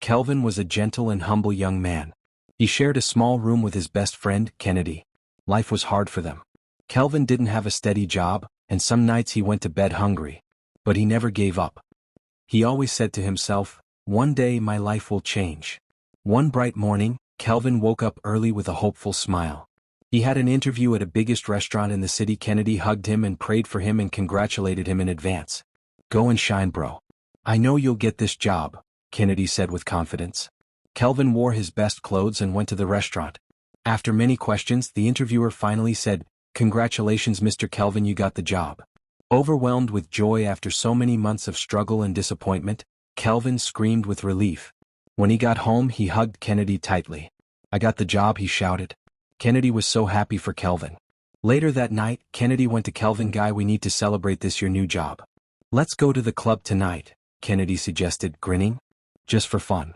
Kelvin was a gentle and humble young man. He shared a small room with his best friend, Kennedy. Life was hard for them. Kelvin didn't have a steady job, and some nights he went to bed hungry. But he never gave up. He always said to himself, "One day my life will change." One bright morning, Kelvin woke up early with a hopeful smile. He had an interview at a biggest restaurant in the city. Kennedy hugged him and prayed for him and congratulated him in advance. "Go and shine, bro. I know you'll get this job," Kennedy said with confidence. Kelvin wore his best clothes and went to the restaurant. After many questions, the interviewer finally said, "Congratulations, Mr. Kelvin, you got the job." Overwhelmed with joy after so many months of struggle and disappointment, Kelvin screamed with relief. When he got home, he hugged Kennedy tightly. "I got the job," he shouted. Kennedy was so happy for Kelvin. Later that night, Kennedy went to Kelvin. "Guy, we need to celebrate this your new job. Let's go to the club tonight," Kennedy suggested, grinning. "Just for fun."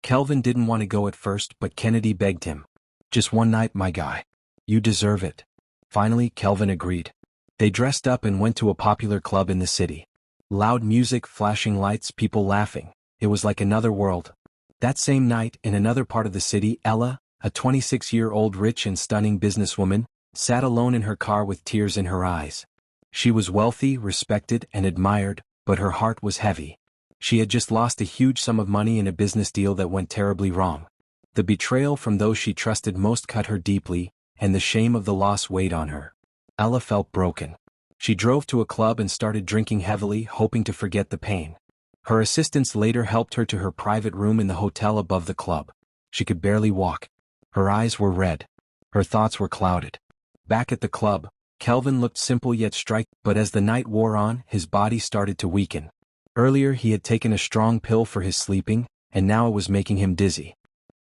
Kelvin didn't want to go at first, but Kennedy begged him. "Just one night, my guy. You deserve it." Finally, Kelvin agreed. They dressed up and went to a popular club in the city. Loud music, flashing lights, people laughing. It was like another world. That same night, in another part of the city, Ella, a 26-year-old rich and stunning businesswoman, sat alone in her car with tears in her eyes. She was wealthy, respected, and admired, but her heart was heavy. She had just lost a huge sum of money in a business deal that went terribly wrong. The betrayal from those she trusted most cut her deeply, and the shame of the loss weighed on her. Ella felt broken. She drove to a club and started drinking heavily, hoping to forget the pain. Her assistants later helped her to her private room in the hotel above the club. She could barely walk. Her eyes were red. Her thoughts were clouded. Back at the club, Kelvin looked simple yet striking, but as the night wore on, his body started to weaken. Earlier he had taken a strong pill for his sleeping, and now it was making him dizzy.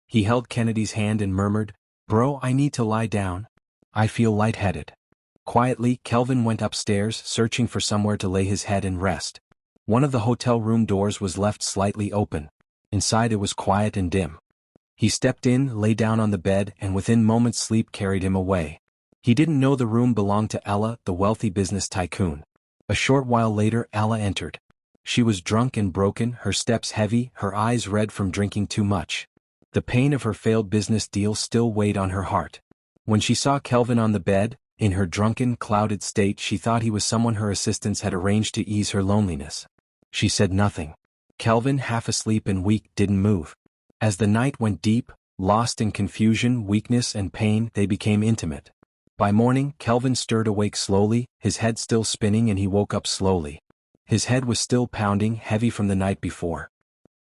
He held Kennedy's hand and murmured, "Bro, I need to lie down. I feel lightheaded." Quietly, Kelvin went upstairs, searching for somewhere to lay his head and rest. One of the hotel room doors was left slightly open. Inside it was quiet and dim. He stepped in, lay down on the bed, and within moments sleep carried him away. He didn't know the room belonged to Ella, the wealthy business tycoon. A short while later, Ella entered. She was drunk and broken, her steps heavy, her eyes red from drinking too much. The pain of her failed business deal still weighed on her heart. When she saw Kelvin on the bed, in her drunken, clouded state, she thought he was someone her assistants had arranged to ease her loneliness. She said nothing. Kelvin, half asleep and weak, didn't move. As the night went deep, lost in confusion, weakness, and pain, they became intimate. By morning, Kelvin stirred awake slowly, his head still spinning, and he woke up slowly. His head was still pounding, heavy from the night before.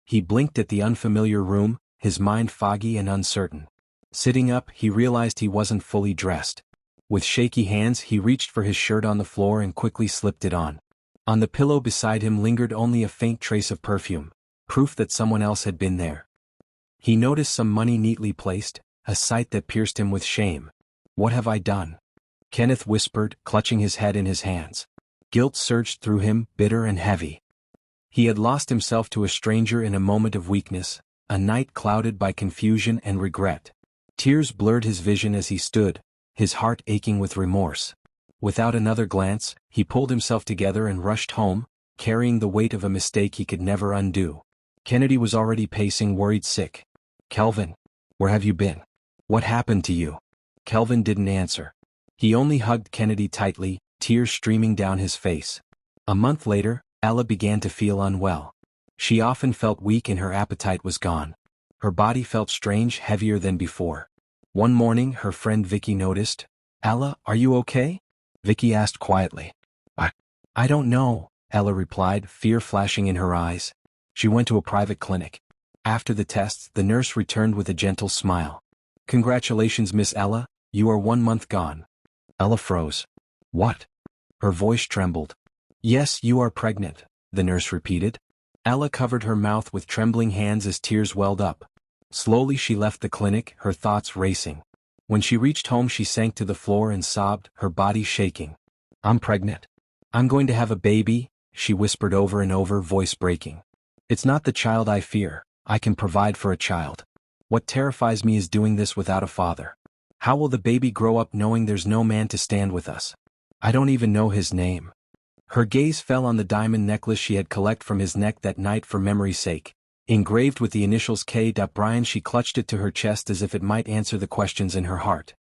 He blinked at the unfamiliar room, his mind foggy and uncertain. Sitting up, he realized he wasn't fully dressed. With shaky hands, he reached for his shirt on the floor and quickly slipped it on. On the pillow beside him lingered only a faint trace of perfume, proof that someone else had been there. He noticed some money neatly placed, a sight that pierced him with shame. "What have I done?" Kenneth whispered, clutching his head in his hands. Guilt surged through him, bitter and heavy. He had lost himself to a stranger in a moment of weakness, a night clouded by confusion and regret. Tears blurred his vision as he stood, his heart aching with remorse. Without another glance, he pulled himself together and rushed home, carrying the weight of a mistake he could never undo. Kennedy was already pacing, worried, sick. "Kelvin, where have you been? What happened to you?" Kelvin didn't answer. He only hugged Kennedy tightly, tears streaming down his face. A month later, Ella began to feel unwell. She often felt weak and her appetite was gone. Her body felt strange, heavier than before. One morning, her friend Vicky noticed. "Ella, are you okay?" Vicky asked quietly. I don't know," Ella replied, fear flashing in her eyes. She went to a private clinic. After the tests, the nurse returned with a gentle smile. "Congratulations, Miss Ella, you are 1 month gone." Ella froze. "What?" Her voice trembled. "Yes, you are pregnant," the nurse repeated. Ella covered her mouth with trembling hands as tears welled up. Slowly she left the clinic, her thoughts racing. When she reached home she sank to the floor and sobbed, her body shaking. "I'm pregnant. I'm going to have a baby," she whispered over and over, voice breaking. "It's not the child I fear. I can provide for a child. What terrifies me is doing this without a father. How will the baby grow up knowing there's no man to stand with us? I don't even know his name." Her gaze fell on the diamond necklace she had collected from his neck that night for memory's sake. Engraved with the initials K. Brian. She clutched it to her chest as if it might answer the questions in her heart.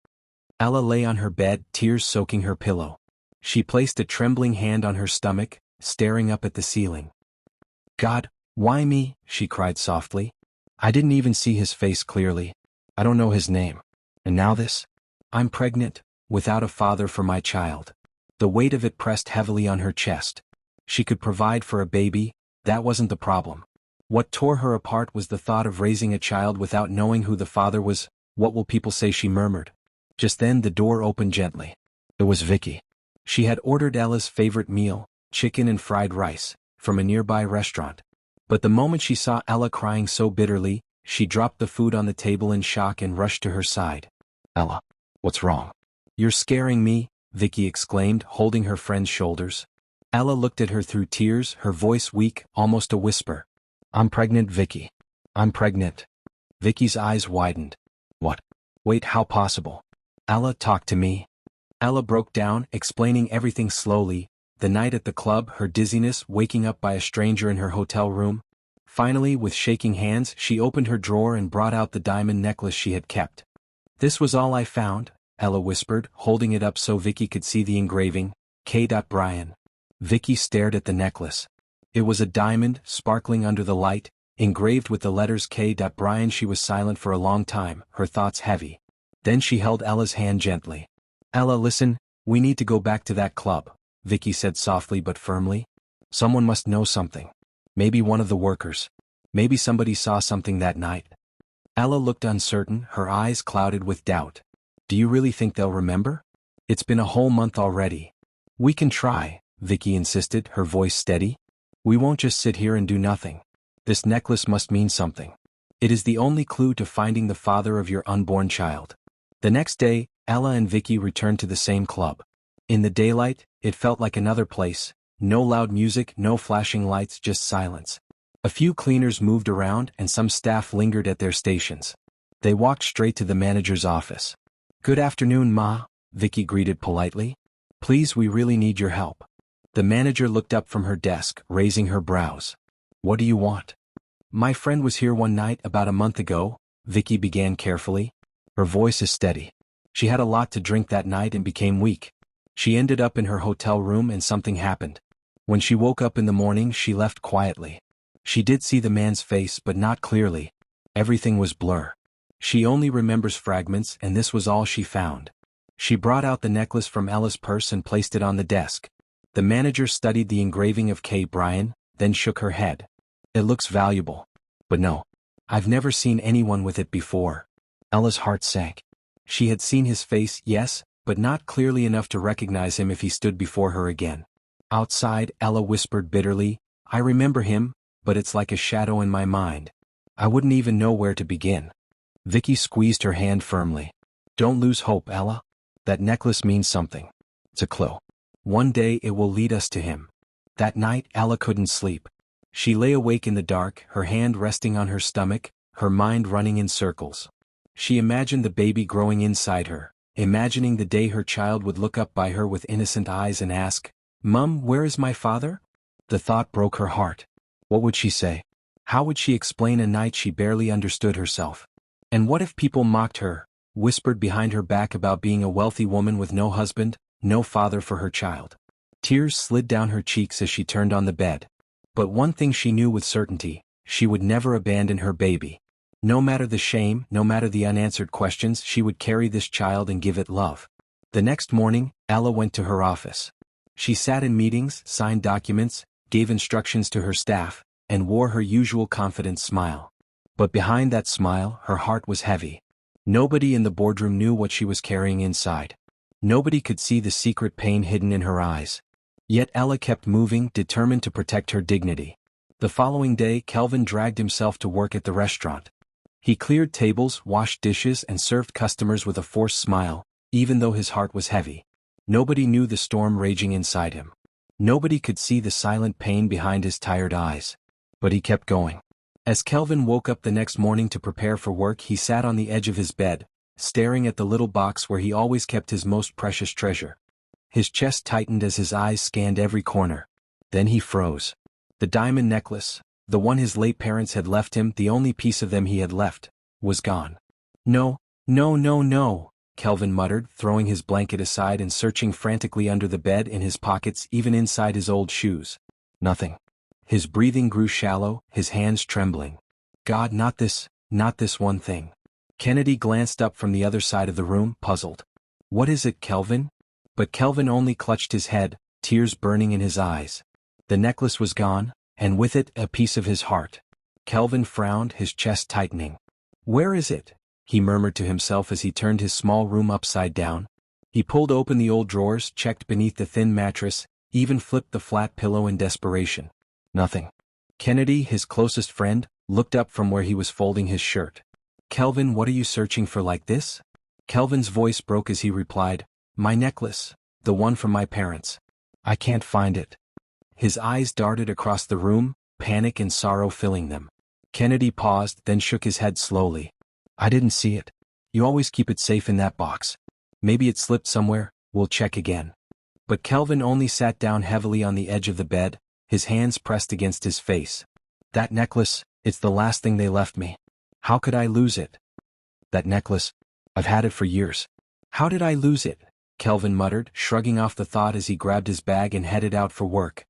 Ella lay on her bed, tears soaking her pillow. She placed a trembling hand on her stomach, staring up at the ceiling. God, why me? She cried softly. I didn't even see his face clearly. I don't know his name. And now this? I'm pregnant, without a father for my child. The weight of it pressed heavily on her chest. She could provide for a baby, that wasn't the problem. What tore her apart was the thought of raising a child without knowing who the father was. What will people say? She murmured. Just then the door opened gently. It was Vicky. She had ordered Ella's favorite meal, chicken and fried rice, from a nearby restaurant. But the moment she saw Ella crying so bitterly, she dropped the food on the table in shock and rushed to her side. Ella, what's wrong? You're scaring me, Vicky exclaimed, holding her friend's shoulders. Ella looked at her through tears, her voice weak, almost a whisper. I'm pregnant, Vicky. I'm pregnant. Vicky's eyes widened. What? Wait, how possible? Ella, talk to me. Ella broke down, explaining everything slowly. The night at the club, her dizziness, waking up by a stranger in her hotel room. Finally, with shaking hands, she opened her drawer and brought out the diamond necklace she had kept. This was all I found, Ella whispered, holding it up so Vicky could see the engraving, K. Brian. Vicky stared at the necklace. It was a diamond, sparkling under the light, engraved with the letters K. Brian. She was silent for a long time, her thoughts heavy. Then she held Ella's hand gently. Ella, listen, we need to go back to that club, Vicky said softly but firmly. Someone must know something. Maybe one of the workers. Maybe somebody saw something that night. Ella looked uncertain, her eyes clouded with doubt. Do you really think they'll remember? It's been a whole month already. We can try, Vicky insisted, her voice steady. We won't just sit here and do nothing. This necklace must mean something. It is the only clue to finding the father of your unborn child. The next day, Ella and Vicky returned to the same club. In the daylight, it felt like another place. No loud music, no flashing lights, just silence. A few cleaners moved around and some staff lingered at their stations. They walked straight to the manager's office. Good afternoon, Ma, Vicky greeted politely. Please, we really need your help. The manager looked up from her desk, raising her brows. What do you want? My friend was here one night about a month ago, Vicky began carefully. Her voice is steady. She had a lot to drink that night and became weak. She ended up in her hotel room and something happened. When she woke up in the morning, she left quietly. She did see the man's face but not clearly. Everything was blur. She only remembers fragments and this was all she found. She brought out the necklace from Ella's purse and placed it on the desk. The manager studied the engraving of K. Brian, then shook her head. It looks valuable. But no. I've never seen anyone with it before. Ella's heart sank. She had seen his face, yes, but not clearly enough to recognize him if he stood before her again. Outside, Ella whispered bitterly, I remember him, but it's like a shadow in my mind. I wouldn't even know where to begin. Vicky squeezed her hand firmly. Don't lose hope, Ella. That necklace means something. It's a clue. One day it will lead us to him. That night, Ella couldn't sleep. She lay awake in the dark, her hand resting on her stomach, her mind running in circles. She imagined the baby growing inside her, imagining the day her child would look up by her with innocent eyes and ask, Mum, where is my father? The thought broke her heart. What would she say? How would she explain a night she barely understood herself? And what if people mocked her, whispered behind her back about being a wealthy woman with no husband, no father for her child? Tears slid down her cheeks as she turned on the bed. But one thing she knew with certainty, she would never abandon her baby. No matter the shame, no matter the unanswered questions, she would carry this child and give it love. The next morning, Ella went to her office. She sat in meetings, signed documents, gave instructions to her staff, and wore her usual confident smile. But behind that smile, her heart was heavy. Nobody in the boardroom knew what she was carrying inside. Nobody could see the secret pain hidden in her eyes. Yet Ella kept moving, determined to protect her dignity. The following day, Kelvin dragged himself to work at the restaurant. He cleared tables, washed dishes, and served customers with a forced smile, even though his heart was heavy. Nobody knew the storm raging inside him. Nobody could see the silent pain behind his tired eyes. But he kept going. As Kelvin woke up the next morning to prepare for work, he sat on the edge of his bed, staring at the little box where he always kept his most precious treasure. His chest tightened as his eyes scanned every corner. Then he froze. The diamond necklace, The one his late parents had left him, the only piece of them he had left, was gone. No, no, no, no, Kelvin muttered, throwing his blanket aside and searching frantically under the bed, in his pockets, even inside his old shoes. Nothing. His breathing grew shallow, his hands trembling. God, not this one thing. Kennedy glanced up from the other side of the room, puzzled. What is it, Kelvin? But Kelvin only clutched his head, tears burning in his eyes. The necklace was gone, and with it a piece of his heart. Kelvin frowned, his chest tightening. Where is it? He murmured to himself as he turned his small room upside down. He pulled open the old drawers, checked beneath the thin mattress, even flipped the flat pillow in desperation. Nothing. Kennedy, his closest friend, looked up from where he was folding his shirt. Kelvin, what are you searching for like this? Kelvin's voice broke as he replied, My necklace, the one from my parents. I can't find it. His eyes darted across the room, panic and sorrow filling them. Kennedy paused, then shook his head slowly. I didn't see it. You always keep it safe in that box. Maybe it slipped somewhere, we'll check again. But Kelvin only sat down heavily on the edge of the bed, his hands pressed against his face. That necklace, it's the last thing they left me. How could I lose it? That necklace, I've had it for years. How did I lose it? Kelvin muttered, shrugging off the thought as he grabbed his bag and headed out for work.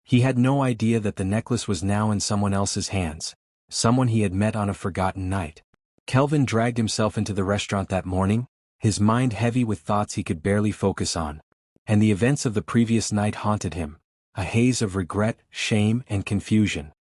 He had no idea that the necklace was now in someone else's hands, someone he had met on a forgotten night. Kelvin dragged himself into the restaurant that morning, his mind heavy with thoughts he could barely focus on. And the events of the previous night haunted him, a haze of regret, shame, and confusion.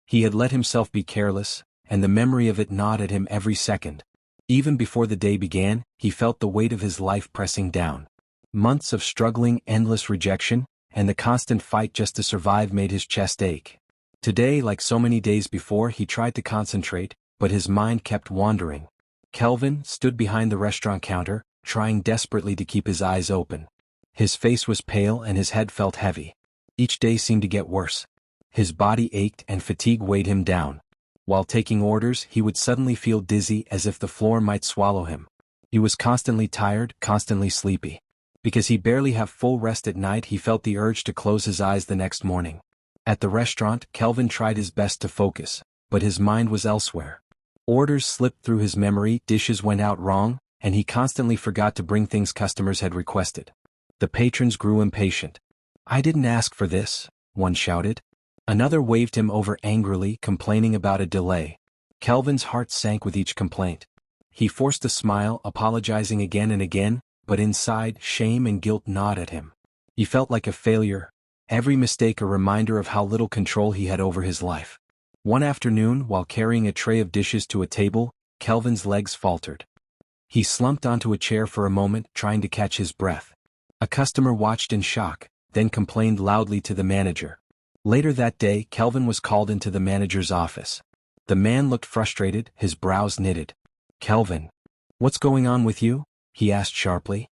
He had let himself be careless, and the memory of it gnawed at him every second. Even before the day began, he felt the weight of his life pressing down. Months of struggling, endless rejection, and the constant fight just to survive made his chest ache. Today, like so many days before, he tried to concentrate, but his mind kept wandering. Kelvin stood behind the restaurant counter, trying desperately to keep his eyes open. His face was pale and his head felt heavy. Each day seemed to get worse. His body ached and fatigue weighed him down. While taking orders, he would suddenly feel dizzy, as if the floor might swallow him. He was constantly tired, constantly sleepy. Because he barely had full rest at night, he felt the urge to close his eyes the next morning. At the restaurant, Kelvin tried his best to focus, but his mind was elsewhere. Orders slipped through his memory, dishes went out wrong, and he constantly forgot to bring things customers had requested. The patrons grew impatient. I didn't ask for this, one shouted. Another waved him over angrily, complaining about a delay. Kelvin's heart sank with each complaint. He forced a smile, apologizing again and again, but inside, shame and guilt gnawed at him. He felt like a failure, every mistake a reminder of how little control he had over his life. One afternoon, while carrying a tray of dishes to a table, Kelvin's legs faltered. He slumped onto a chair for a moment, trying to catch his breath. A customer watched in shock, then complained loudly to the manager. Later that day, Kelvin was called into the manager's office. The man looked frustrated, his brows knitted. Kelvin, what's going on with you? He asked sharply.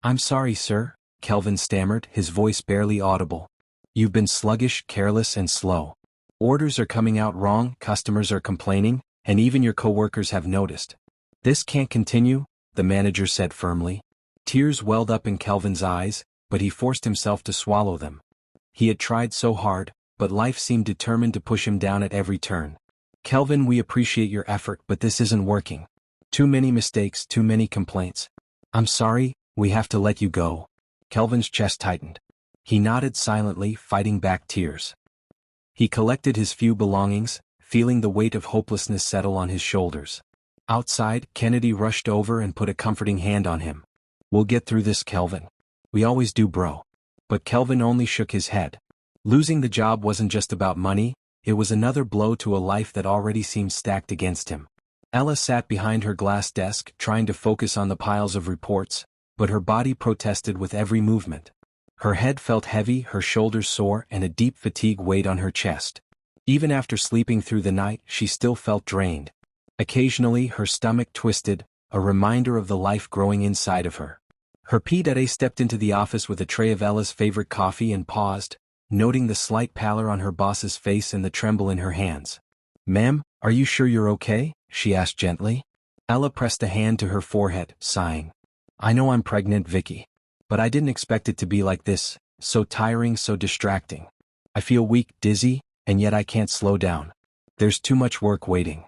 I'm sorry, sir, Kelvin stammered, his voice barely audible. You've been sluggish, careless, and slow. Orders are coming out wrong, customers are complaining, and even your coworkers have noticed. This can't continue, the manager said firmly. Tears welled up in Kelvin's eyes, but he forced himself to swallow them. He had tried so hard, but life seemed determined to push him down at every turn. Kelvin, we appreciate your effort, but this isn't working. Too many mistakes, too many complaints. I'm sorry, we have to let you go. Kelvin's chest tightened. He nodded silently, fighting back tears. He collected his few belongings, feeling the weight of hopelessness settle on his shoulders. Outside, Kennedy rushed over and put a comforting hand on him. We'll get through this, Kelvin. We always do, bro. But Kelvin only shook his head. Losing the job wasn't just about money, it was another blow to a life that already seemed stacked against him. Ella sat behind her glass desk, trying to focus on the piles of reports, but her body protested with every movement. Her head felt heavy, her shoulders sore, and a deep fatigue weighed on her chest. Even after sleeping through the night, she still felt drained. Occasionally, her stomach twisted, a reminder of the life growing inside of her. Her PA stepped into the office with a tray of Ella's favorite coffee and paused, noting the slight pallor on her boss's face and the tremble in her hands. Ma'am, are you sure you're okay? She asked gently. Ella pressed a hand to her forehead, sighing. I know I'm pregnant, Vicky. But I didn't expect it to be like this, so tiring, so distracting. I feel weak, dizzy, and yet I can't slow down. There's too much work waiting.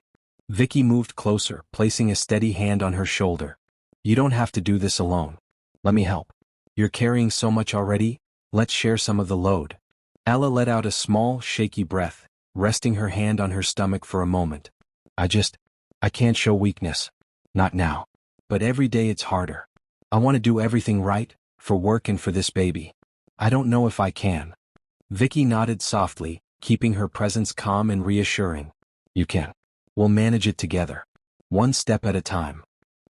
Vicky moved closer, placing a steady hand on her shoulder. You don't have to do this alone. Let me help. You're carrying so much already, let's share some of the load. Ella let out a small, shaky breath, resting her hand on her stomach for a moment. I can't show weakness. Not now. But every day it's harder. I want to do everything right, for work and for this baby. I don't know if I can. Vicky nodded softly, keeping her presence calm and reassuring. You can. We'll manage it together. One step at a time.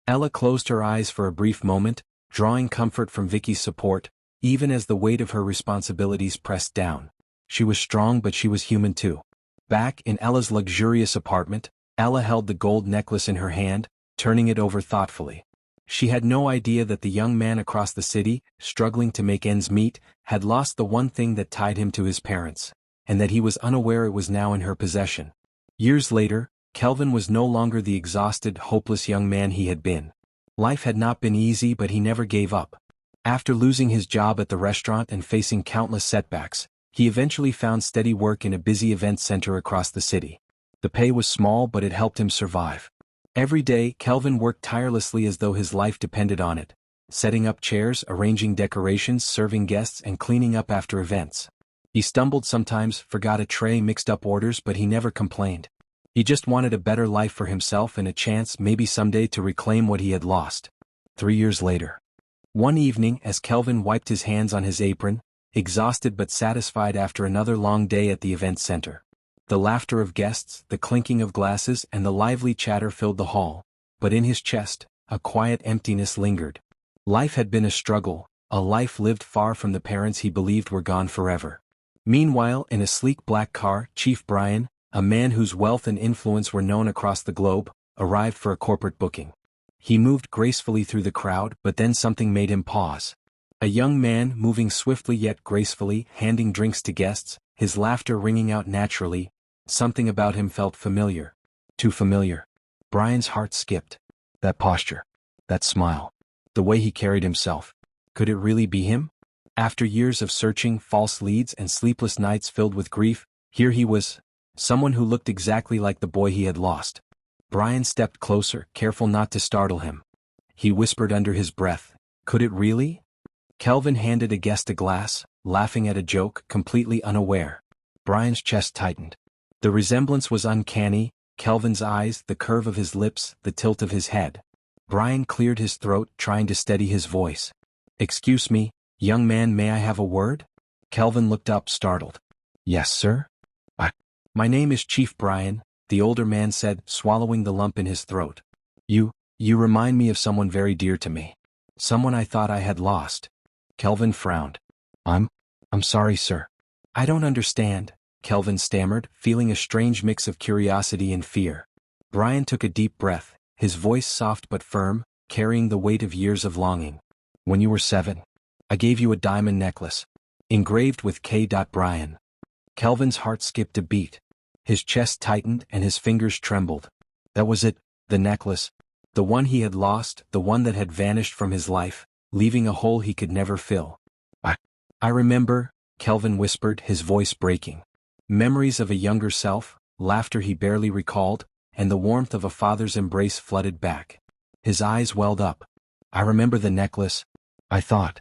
Ella closed her eyes for a brief moment, drawing comfort from Vicky's support, even as the weight of her responsibilities pressed down. She was strong, but she was human too. Back in Ella's luxurious apartment, Ella held the gold necklace in her hand, turning it over thoughtfully. She had no idea that the young man across the city, struggling to make ends meet, had lost the one thing that tied him to his parents, and that he was unaware it was now in her possession. Years later, Kelvin was no longer the exhausted, hopeless young man he had been. Life had not been easy, but he never gave up. After losing his job at the restaurant and facing countless setbacks, he eventually found steady work in a busy event center across the city. The pay was small, but it helped him survive. Every day, Kelvin worked tirelessly as though his life depended on it, setting up chairs, arranging decorations, serving guests, and cleaning up after events. He stumbled sometimes, forgot a tray, mixed up orders, but he never complained. He just wanted a better life for himself and a chance, maybe someday, to reclaim what he had lost. 3 years later. One evening, as Kelvin wiped his hands on his apron, exhausted but satisfied after another long day at the event center. The laughter of guests, the clinking of glasses, and the lively chatter filled the hall, but in his chest, a quiet emptiness lingered. Life had been a struggle, a life lived far from the parents he believed were gone forever. Meanwhile, in a sleek black car, Chief Brian, a man whose wealth and influence were known across the globe, arrived for a corporate booking. He moved gracefully through the crowd, but then something made him pause. A young man, moving swiftly yet gracefully, handing drinks to guests, his laughter ringing out naturally. Something about him felt familiar. Too familiar. Brian's heart skipped. That posture. That smile. The way he carried himself. Could it really be him? After years of searching, false leads, and sleepless nights filled with grief, here he was. Someone who looked exactly like the boy he had lost. Brian stepped closer, careful not to startle him. He whispered under his breath, "Could it really?" Kelvin handed a guest a glass, laughing at a joke, completely unaware. Brian's chest tightened. The resemblance was uncanny, Kelvin's eyes, the curve of his lips, the tilt of his head. Brian cleared his throat, trying to steady his voice. "Excuse me, young man, may I have a word?" Kelvin looked up, startled. "Yes, sir?" "My name is Chief Brian," the older man said, swallowing the lump in his throat. You remind me of someone very dear to me. Someone I thought I had lost." Kelvin frowned. I'm sorry, sir." "I don't understand," Kelvin stammered, feeling a strange mix of curiosity and fear. Brian took a deep breath, his voice soft but firm, carrying the weight of years of longing. "When you were 7, I gave you a diamond necklace, engraved with K. Brian." Kelvin's heart skipped a beat. His chest tightened and his fingers trembled. That was it, the necklace. The one he had lost, the one that had vanished from his life, leaving a hole he could never fill. I remember," Kelvin whispered, his voice breaking. Memories of a younger self, laughter he barely recalled, and the warmth of a father's embrace flooded back. His eyes welled up. "I remember the necklace. I thought."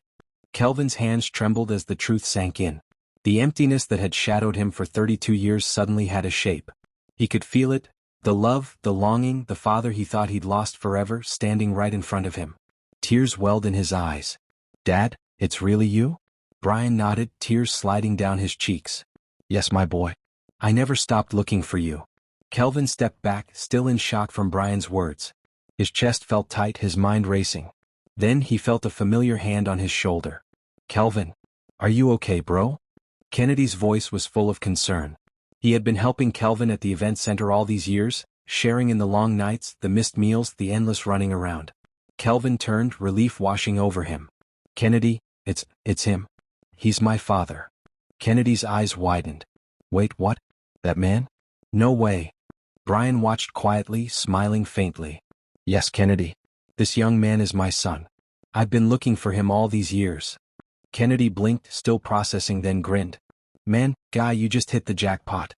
Kelvin's hands trembled as the truth sank in. The emptiness that had shadowed him for 32 years suddenly had a shape. He could feel it, the love, the longing, the father he thought he'd lost forever, standing right in front of him. Tears welled in his eyes. "Dad, it's really you?" Brian nodded, tears sliding down his cheeks. "Yes, my boy. I never stopped looking for you." Kelvin stepped back, still in shock from Brian's words. His chest felt tight, his mind racing. Then he felt a familiar hand on his shoulder. "Kelvin, are you okay, bro?" Kennedy's voice was full of concern. He had been helping Kelvin at the event center all these years, sharing in the long nights, the missed meals, the endless running around. Kelvin turned, relief washing over him. "Kennedy, it's him. He's my father." Kennedy's eyes widened. "Wait, what? That man? No way." Brian watched quietly, smiling faintly. "Yes, Kennedy. This young man is my son. I've been looking for him all these years." Kennedy blinked, still processing, then grinned. "Man, guy, you just hit the jackpot.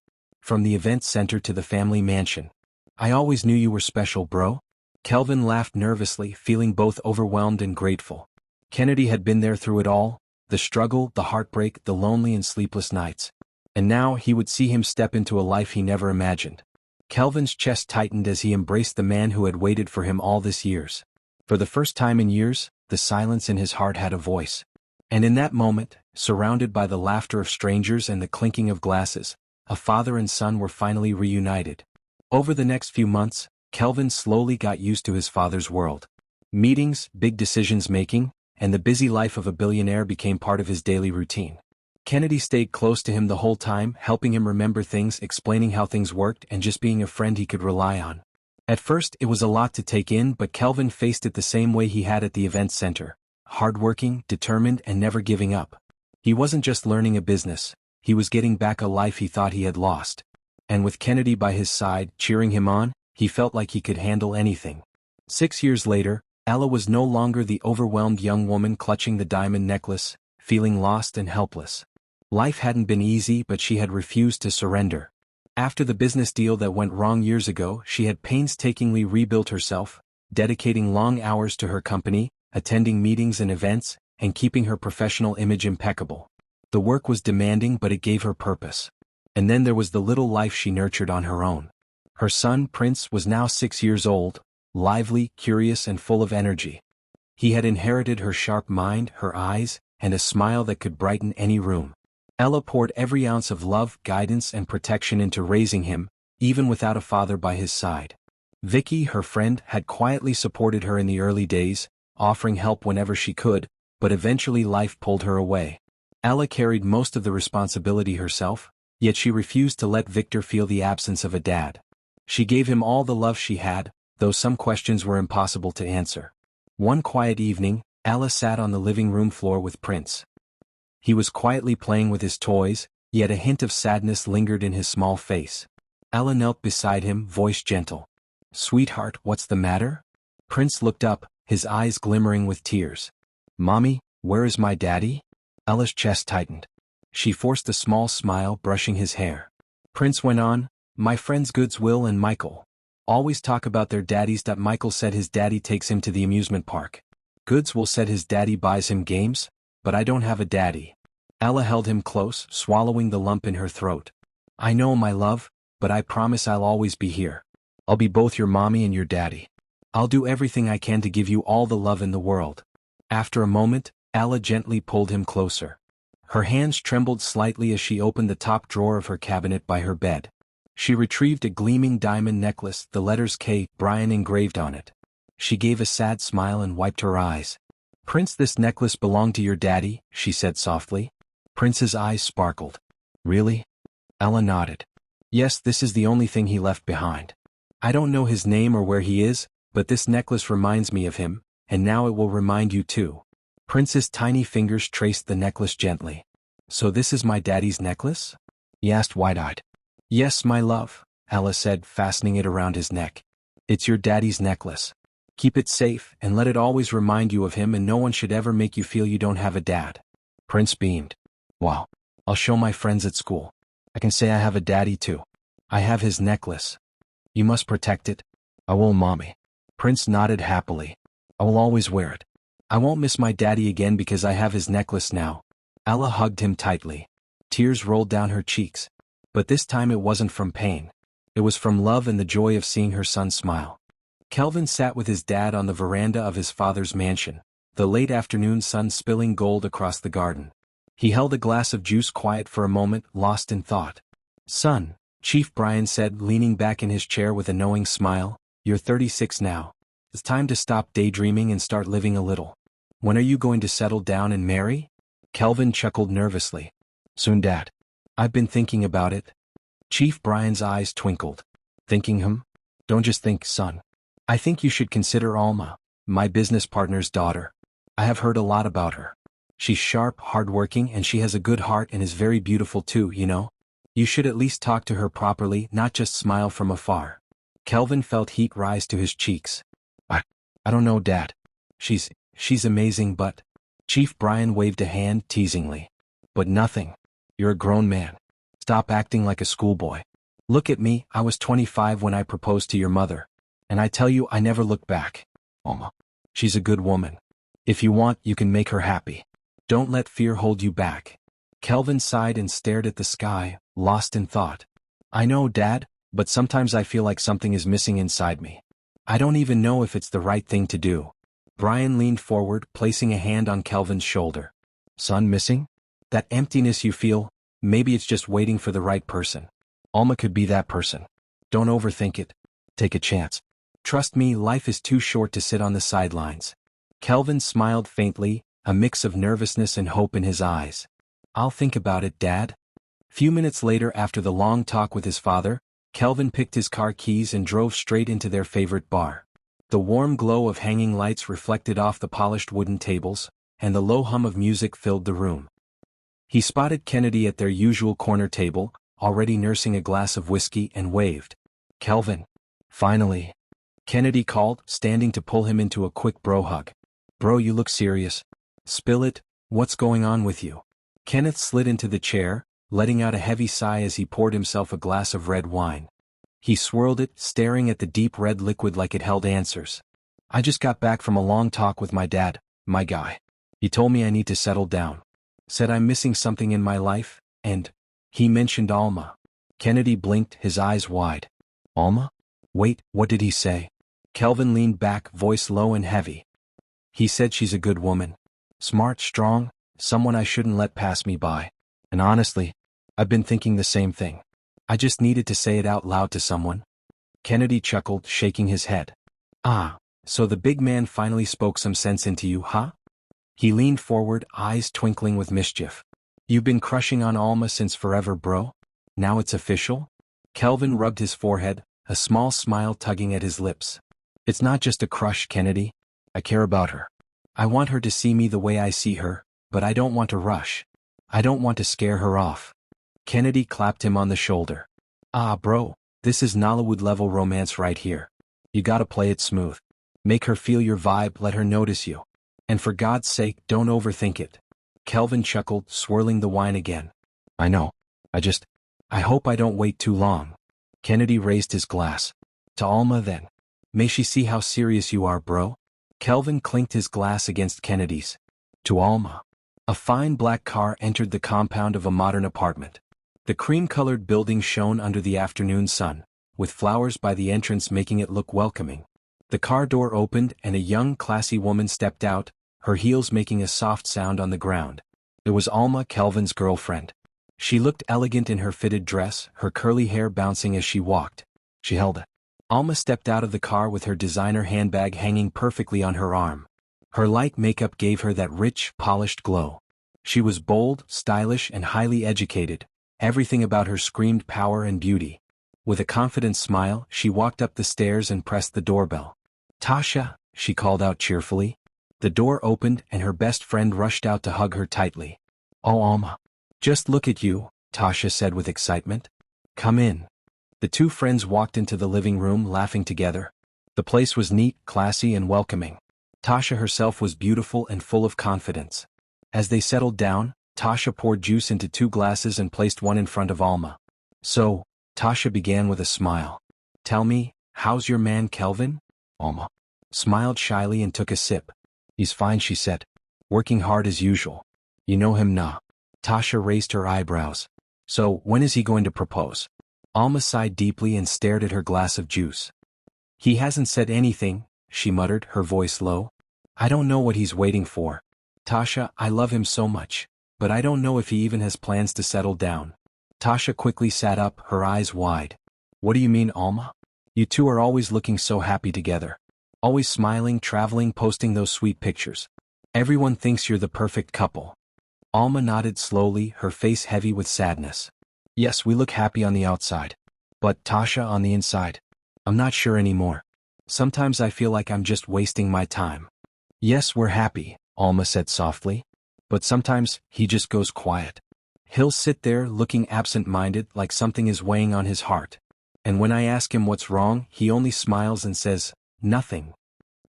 from the event center to the family mansion. I always knew you were special, bro. Kelvin laughed nervously, feeling both overwhelmed and grateful. Kennedy had been there through it all, the struggle, the heartbreak, the lonely and sleepless nights. And now he would see him step into a life he never imagined. Kelvin's chest tightened as he embraced the man who had waited for him all these years. For the first time in years, the silence in his heart had a voice. And in that moment, surrounded by the laughter of strangers and the clinking of glasses, a father and son were finally reunited. Over the next few months, Kelvin slowly got used to his father's world. Meetings, big decisions making, and the busy life of a billionaire became part of his daily routine. Kennedy stayed close to him the whole time, helping him remember things, explaining how things worked, and just being a friend he could rely on. At first, it was a lot to take in, but Kelvin faced it the same way he had at the event center. Hardworking, determined, and never giving up. He wasn't just learning a business, he was getting back a life he thought he had lost. And with Kennedy by his side, cheering him on, he felt like he could handle anything. 6 years later, Ella was no longer the overwhelmed young woman clutching the diamond necklace, feeling lost and helpless. Life hadn't been easy, but she had refused to surrender. After the business deal that went wrong years ago, she had painstakingly rebuilt herself, dedicating long hours to her company, attending meetings and events, and keeping her professional image impeccable. The work was demanding, but it gave her purpose. And then there was the little life she nurtured on her own. Her son, Prince, was now 6 years old, lively, curious, and full of energy. He had inherited her sharp mind, her eyes, and a smile that could brighten any room. Ella poured every ounce of love, guidance, and protection into raising him, even without a father by his side. Vicky, her friend, had quietly supported her in the early days, offering help whenever she could, but eventually life pulled her away. Ella carried most of the responsibility herself, yet she refused to let Victor feel the absence of a dad. She gave him all the love she had, though some questions were impossible to answer. One quiet evening, Ella sat on the living room floor with Prince. He was quietly playing with his toys, yet a hint of sadness lingered in his small face. Ella knelt beside him, voice gentle. "Sweetheart, what's the matter?" Prince looked up, his eyes glimmering with tears. "Mommy, where is my daddy?" Ella's chest tightened. She forced a small smile, brushing his hair. Prince went on, "My friends Goods, Will, and Michael always talk about their daddies. Michael said his daddy takes him to the amusement park. Goods Will said his daddy buys him games, but I don't have a daddy." Ella held him close, swallowing the lump in her throat. "I know, my love, but I promise I'll always be here. I'll be both your mommy and your daddy. I'll do everything I can to give you all the love in the world." After a moment, Ella gently pulled him closer. Her hands trembled slightly as she opened the top drawer of her cabinet by her bed. She retrieved a gleaming diamond necklace, the letters K. Brian engraved on it. She gave a sad smile and wiped her eyes. "Prince, this necklace belonged to your daddy," she said softly. Prince's eyes sparkled. "Really?" Ella nodded. "Yes, this is the only thing he left behind. I don't know his name or where he is, but this necklace reminds me of him, and now it will remind you too." Prince's tiny fingers traced the necklace gently. "So this is my daddy's necklace?" he asked wide-eyed. "Yes, my love," Ella said, fastening it around his neck. "It's your daddy's necklace. Keep it safe, and let it always remind you of him, and no one should ever make you feel you don't have a dad." Prince beamed. "Wow. I'll show my friends at school. I can say I have a daddy too. I have his necklace. You must protect it." "I will, mommy." Prince nodded happily. "I will always wear it. I won't miss my daddy again because I have his necklace now." Ella hugged him tightly. Tears rolled down her cheeks. But this time it wasn't from pain. It was from love and the joy of seeing her son smile. Kelvin sat with his dad on the veranda of his father's mansion, the late afternoon sun spilling gold across the garden. He held a glass of juice, quiet for a moment, lost in thought. "Son," Chief Brian said, leaning back in his chair with a knowing smile, "you're 36 now. It's time to stop daydreaming and start living a little. When are you going to settle down and marry?" Kelvin chuckled nervously. "Soon, Dad. I've been thinking about it." Chief Brian's eyes twinkled. "Thinking? Don't just think, son. I think you should consider Alma, my business partner's daughter. I have heard a lot about her. She's sharp, hardworking, and she has a good heart and is very beautiful too, you know. You should at least talk to her properly, not just smile from afar." Kelvin felt heat rise to his cheeks. I don't know, Dad. She's amazing, but..." Chief Brian waved a hand teasingly. "But nothing. You're a grown man. Stop acting like a schoolboy. Look at me, I was 25 when I proposed to your mother. And I tell you I never looked back. Alma. She's a good woman. If you want, you can make her happy. Don't let fear hold you back. Kelvin sighed and stared at the sky, lost in thought. I know, Dad, but sometimes I feel like something is missing inside me. I don't even know if it's the right thing to do. Brian leaned forward, placing a hand on Kelvin's shoulder. Son, missing? That emptiness you feel, maybe it's just waiting for the right person. Alma could be that person. Don't overthink it. Take a chance. Trust me, life is too short to sit on the sidelines. Kelvin smiled faintly, a mix of nervousness and hope in his eyes. I'll think about it, Dad. Few minutes later, after the long talk with his father, Kelvin picked his car keys and drove straight into their favorite bar. The warm glow of hanging lights reflected off the polished wooden tables, and the low hum of music filled the room. He spotted Kennedy at their usual corner table, already nursing a glass of whiskey, and waved. Kelvin. Finally. Kennedy called, standing to pull him into a quick bro hug. Bro, you look serious. Spill it, what's going on with you? Kenneth slid into the chair, letting out a heavy sigh as he poured himself a glass of red wine. He swirled it, staring at the deep red liquid like it held answers. I just got back from a long talk with my dad, my guy. He told me I need to settle down. Said I'm missing something in my life, and he mentioned Alma. Kennedy blinked, his eyes wide. Alma? Wait, what did he say? Kelvin leaned back, voice low and heavy. He said she's a good woman. Smart, strong, someone I shouldn't let pass me by. And honestly, I've been thinking the same thing. I just needed to say it out loud to someone. Kennedy chuckled, shaking his head. Ah, so the big man finally spoke some sense into you, huh? He leaned forward, eyes twinkling with mischief. You've been crushing on Alma since forever, bro? Now it's official? Kelvin rubbed his forehead, a small smile tugging at his lips. It's not just a crush, Kennedy. I care about her. I want her to see me the way I see her, but I don't want to rush. I don't want to scare her off. Kennedy clapped him on the shoulder. Ah, bro, this is Nollywood-level romance right here. You gotta play it smooth. Make her feel your vibe, let her notice you. And for God's sake, don't overthink it. Kelvin chuckled, swirling the wine again. I know. I hope I don't wait too long. Kennedy raised his glass. To Alma then. May she see how serious you are, bro. Kelvin clinked his glass against Kennedy's. To Alma. A fine black car entered the compound of a modern apartment. The cream-colored building shone under the afternoon sun, with flowers by the entrance making it look welcoming. The car door opened and a young, classy woman stepped out, her heels making a soft sound on the ground. It was Alma, Kelvin's girlfriend. She looked elegant in her fitted dress, her curly hair bouncing as she walked. She held it. Alma stepped out of the car with her designer handbag hanging perfectly on her arm. Her light makeup gave her that rich, polished glow. She was bold, stylish, and highly educated. Everything about her screamed power and beauty. With a confident smile, she walked up the stairs and pressed the doorbell. Tasha, she called out cheerfully. The door opened and her best friend rushed out to hug her tightly. Oh, Alma. Just look at you, Tasha said with excitement. Come in. The two friends walked into the living room laughing together. The place was neat, classy, and welcoming. Tasha herself was beautiful and full of confidence. As they settled down, Tasha poured juice into 2 glasses and placed one in front of Alma. So, Tasha began with a smile. Tell me, how's your man Kelvin? Alma smiled shyly and took a sip. He's fine, she said. Working hard as usual. You know him, nah? Tasha raised her eyebrows. So, when is he going to propose? Alma sighed deeply and stared at her glass of juice. He hasn't said anything, she muttered, her voice low. I don't know what he's waiting for. Tasha, I love him so much, but I don't know if he even has plans to settle down. Tasha quickly sat up, her eyes wide. What do you mean, Alma? You two are always looking so happy together. Always smiling, traveling, posting those sweet pictures. Everyone thinks you're the perfect couple. Alma nodded slowly, her face heavy with sadness. Yes, we look happy on the outside. But Tasha, on the inside, I'm not sure anymore. Sometimes I feel like I'm just wasting my time. Yes, we're happy, Alma said softly. But sometimes, he just goes quiet. He'll sit there looking absent-minded like something is weighing on his heart. And when I ask him what's wrong, he only smiles and says, nothing.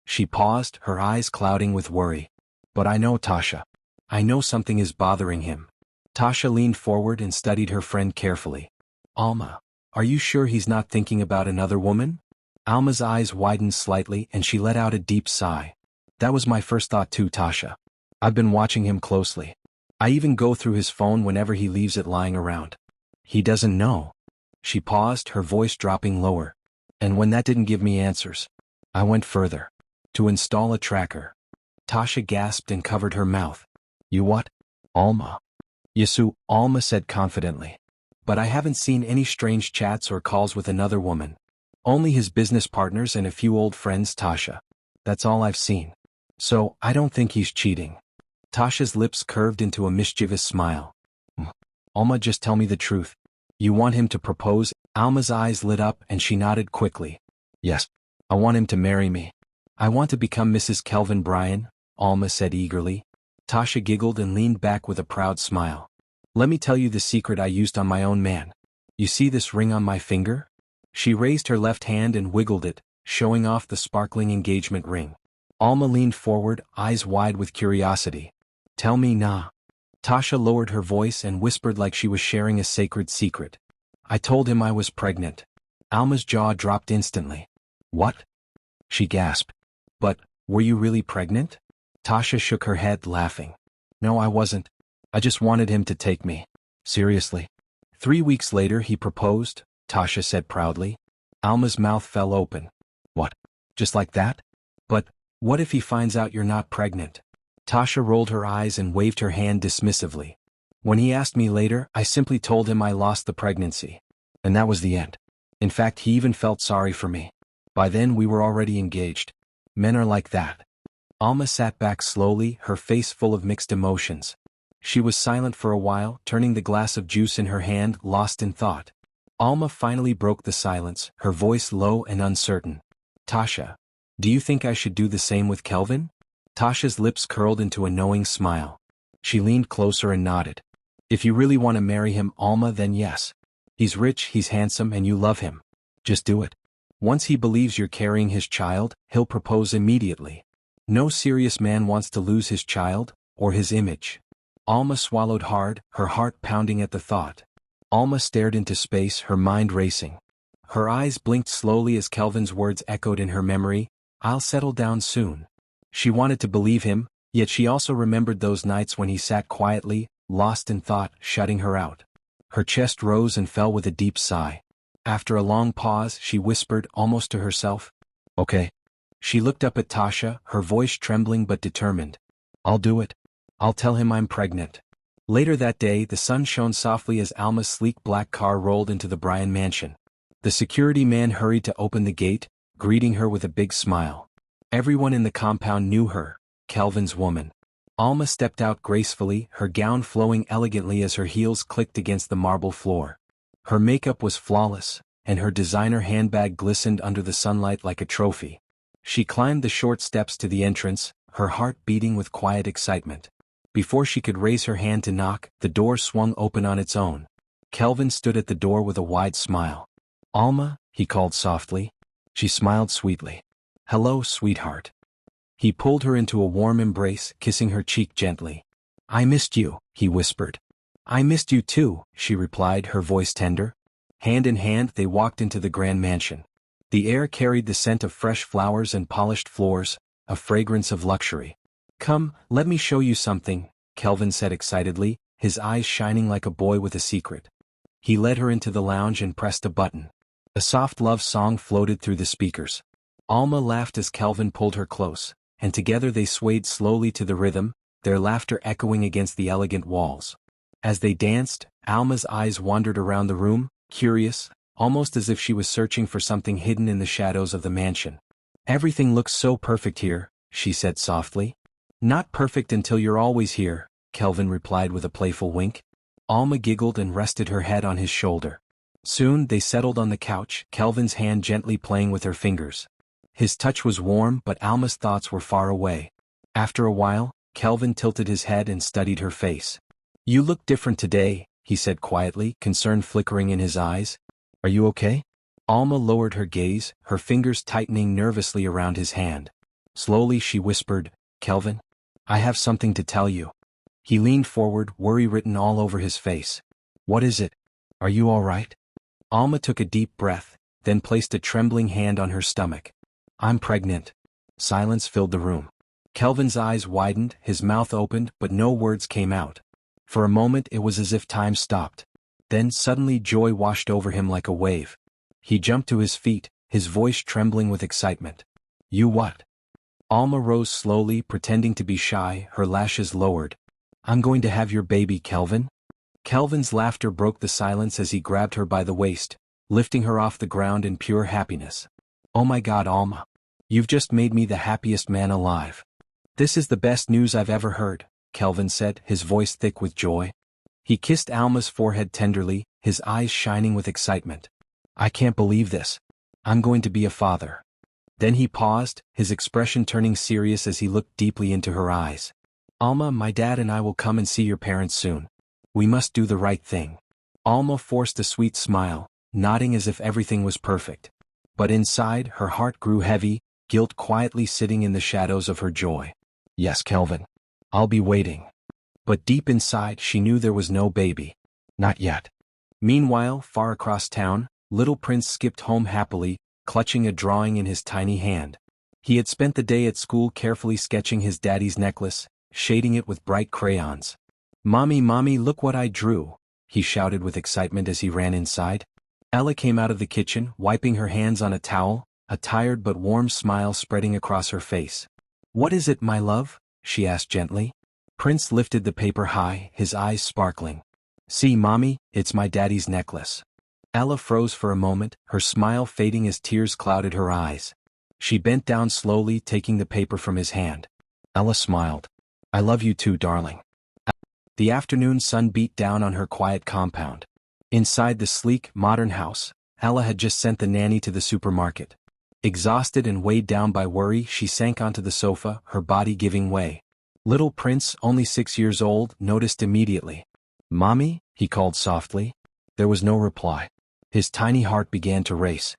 She paused, her eyes clouding with worry. But I know, Tasha. I know something is bothering him. Tasha leaned forward and studied her friend carefully. Alma, Are you sure he's not thinking about another woman? Alma's eyes widened slightly and she let out a deep sigh. That was my first thought too, Tasha. I've been watching him closely. I even go through his phone whenever he leaves it lying around. He doesn't know. She paused, her voice dropping lower. And when that didn't give me answers, I went further. To install a tracker. Tasha gasped and covered her mouth. You what? Alma. Yesu, Alma said confidently. But I haven't seen any strange chats or calls with another woman. Only his business partners and a few old friends, Tasha. That's all I've seen. So, I don't think he's cheating. Tasha's lips curved into a mischievous smile. Alma, just tell me the truth. You want him to propose? Alma's eyes lit up and she nodded quickly. Yes. I want him to marry me. I want to become Mrs. Kelvin Bryan, Alma said eagerly. Tasha giggled and leaned back with a proud smile. Let me tell you the secret I used on my own man. You see this ring on my finger? She raised her left hand and wiggled it, showing off the sparkling engagement ring. Alma leaned forward, eyes wide with curiosity. Tell me nah. Tasha lowered her voice and whispered like she was sharing a sacred secret. I told him I was pregnant. Alma's jaw dropped instantly. What? She gasped. But, were you really pregnant? Tasha shook her head, laughing. No, I wasn't. I just wanted him to take me. Seriously. 3 weeks later he proposed, Tasha said proudly. Alma's mouth fell open. What? Just like that? But, what if he finds out you're not pregnant? Tasha rolled her eyes and waved her hand dismissively. When he asked me later, I simply told him I lost the pregnancy. And that was the end. In fact, he even felt sorry for me. By then we were already engaged. Men are like that. Alma sat back slowly, her face full of mixed emotions. She was silent for a while, turning the glass of juice in her hand, lost in thought. Alma finally broke the silence, her voice low and uncertain. Tasha, do you think I should do the same with Kelvin? Tasha's lips curled into a knowing smile. She leaned closer and nodded. If you really want to marry him, Alma, then yes. He's rich, he's handsome, and you love him. Just do it. Once he believes you're carrying his child, he'll propose immediately. No serious man wants to lose his child, or his image. Alma swallowed hard, her heart pounding at the thought. Alma stared into space, her mind racing. Her eyes blinked slowly as Kelvin's words echoed in her memory, I'll settle down soon. She wanted to believe him, yet she also remembered those nights when he sat quietly, lost in thought, shutting her out. Her chest rose and fell with a deep sigh. After a long pause, she whispered, almost to herself, Okay. She looked up at Tasha, her voice trembling but determined. I'll do it. I'll tell him I'm pregnant. Later that day, the sun shone softly as Alma's sleek black car rolled into the Bryan mansion. The security man hurried to open the gate, greeting her with a big smile. Everyone in the compound knew her, Kelvin's woman. Alma stepped out gracefully, her gown flowing elegantly as her heels clicked against the marble floor. Her makeup was flawless, and her designer handbag glistened under the sunlight like a trophy. She climbed the short steps to the entrance, her heart beating with quiet excitement. Before she could raise her hand to knock, the door swung open on its own. Kelvin stood at the door with a wide smile. Alma, he called softly. She smiled sweetly. Hello, sweetheart. He pulled her into a warm embrace, kissing her cheek gently. I missed you, he whispered. I missed you too, she replied, her voice tender. Hand in hand they walked into the grand mansion. The air carried the scent of fresh flowers and polished floors, a fragrance of luxury. Come, let me show you something, Kelvin said excitedly, his eyes shining like a boy with a secret. He led her into the lounge and pressed a button. A soft love song floated through the speakers. Alma laughed as Kelvin pulled her close, and together they swayed slowly to the rhythm, their laughter echoing against the elegant walls. As they danced, Alma's eyes wandered around the room, curious, almost as if she was searching for something hidden in the shadows of the mansion. Everything looks so perfect here, she said softly. Not perfect until you're always here, Kelvin replied with a playful wink. Alma giggled and rested her head on his shoulder. Soon they settled on the couch, Kelvin's hand gently playing with her fingers. His touch was warm, but Alma's thoughts were far away. After a while, Kelvin tilted his head and studied her face. You look different today, he said quietly, concern flickering in his eyes. Are you okay? Alma lowered her gaze, her fingers tightening nervously around his hand. Slowly she whispered, Kelvin, I have something to tell you. He leaned forward, worry written all over his face. What is it? Are you all right? Alma took a deep breath, then placed a trembling hand on her stomach. I'm pregnant. Silence filled the room. Kelvin's eyes widened, his mouth opened, but no words came out. For a moment it was as if time stopped. Then suddenly joy washed over him like a wave. He jumped to his feet, his voice trembling with excitement. You what? Alma rose slowly, pretending to be shy, her lashes lowered. I'm going to have your baby, Kelvin. Kelvin's laughter broke the silence as he grabbed her by the waist, lifting her off the ground in pure happiness. Oh my God, Alma. You've just made me the happiest man alive. This is the best news I've ever heard, Kelvin said, his voice thick with joy. He kissed Alma's forehead tenderly, his eyes shining with excitement. I can't believe this. I'm going to be a father. Then he paused, his expression turning serious as he looked deeply into her eyes. Alma, my dad and I will come and see your parents soon. We must do the right thing. Alma forced a sweet smile, nodding as if everything was perfect. But inside, her heart grew heavy, guilt quietly sitting in the shadows of her joy. Yes, Kelvin. I'll be waiting. But deep inside she knew there was no baby. Not yet. Meanwhile, far across town, little Prince skipped home happily, clutching a drawing in his tiny hand. He had spent the day at school carefully sketching his daddy's necklace, shading it with bright crayons. Mommy, Mommy, look what I drew, he shouted with excitement as he ran inside. Ella came out of the kitchen, wiping her hands on a towel, a tired but warm smile spreading across her face. What is it, my love? She asked gently. Prince lifted the paper high, his eyes sparkling. See, Mommy, it's my daddy's necklace. Ella froze for a moment, her smile fading as tears clouded her eyes. She bent down slowly, taking the paper from his hand. Ella smiled. I love you too, darling. The afternoon sun beat down on her quiet compound. Inside the sleek, modern house, Ella had just sent the nanny to the supermarket. Exhausted and weighed down by worry, she sank onto the sofa, her body giving way. Little Prince, only 6 years old, noticed immediately. Mommy? He called softly. There was no reply. His tiny heart began to race.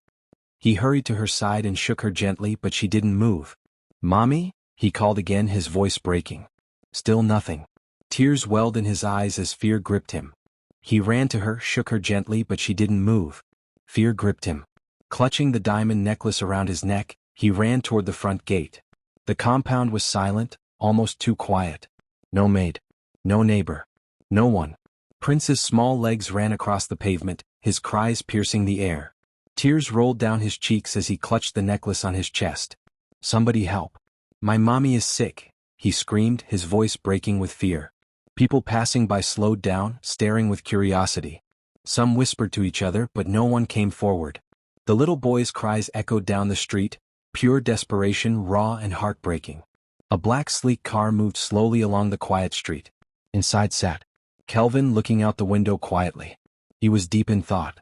He hurried to her side and shook her gently, but she didn't move. Mommy? He called again, his voice breaking. Still nothing. Tears welled in his eyes as fear gripped him. He ran to her, shook her gently, but she didn't move. Fear gripped him. Clutching the diamond necklace around his neck, he ran toward the front gate. The compound was silent, almost too quiet. No maid. No neighbor. No one. Prince's small legs ran across the pavement, his cries piercing the air. Tears rolled down his cheeks as he clutched the necklace on his chest. Somebody help. My mommy is sick, he screamed, his voice breaking with fear. People passing by slowed down, staring with curiosity. Some whispered to each other, but no one came forward. The little boy's cries echoed down the street, pure desperation, raw and heartbreaking. A black sleek car moved slowly along the quiet street. Inside sat Kelvin, looking out the window quietly. He was deep in thought.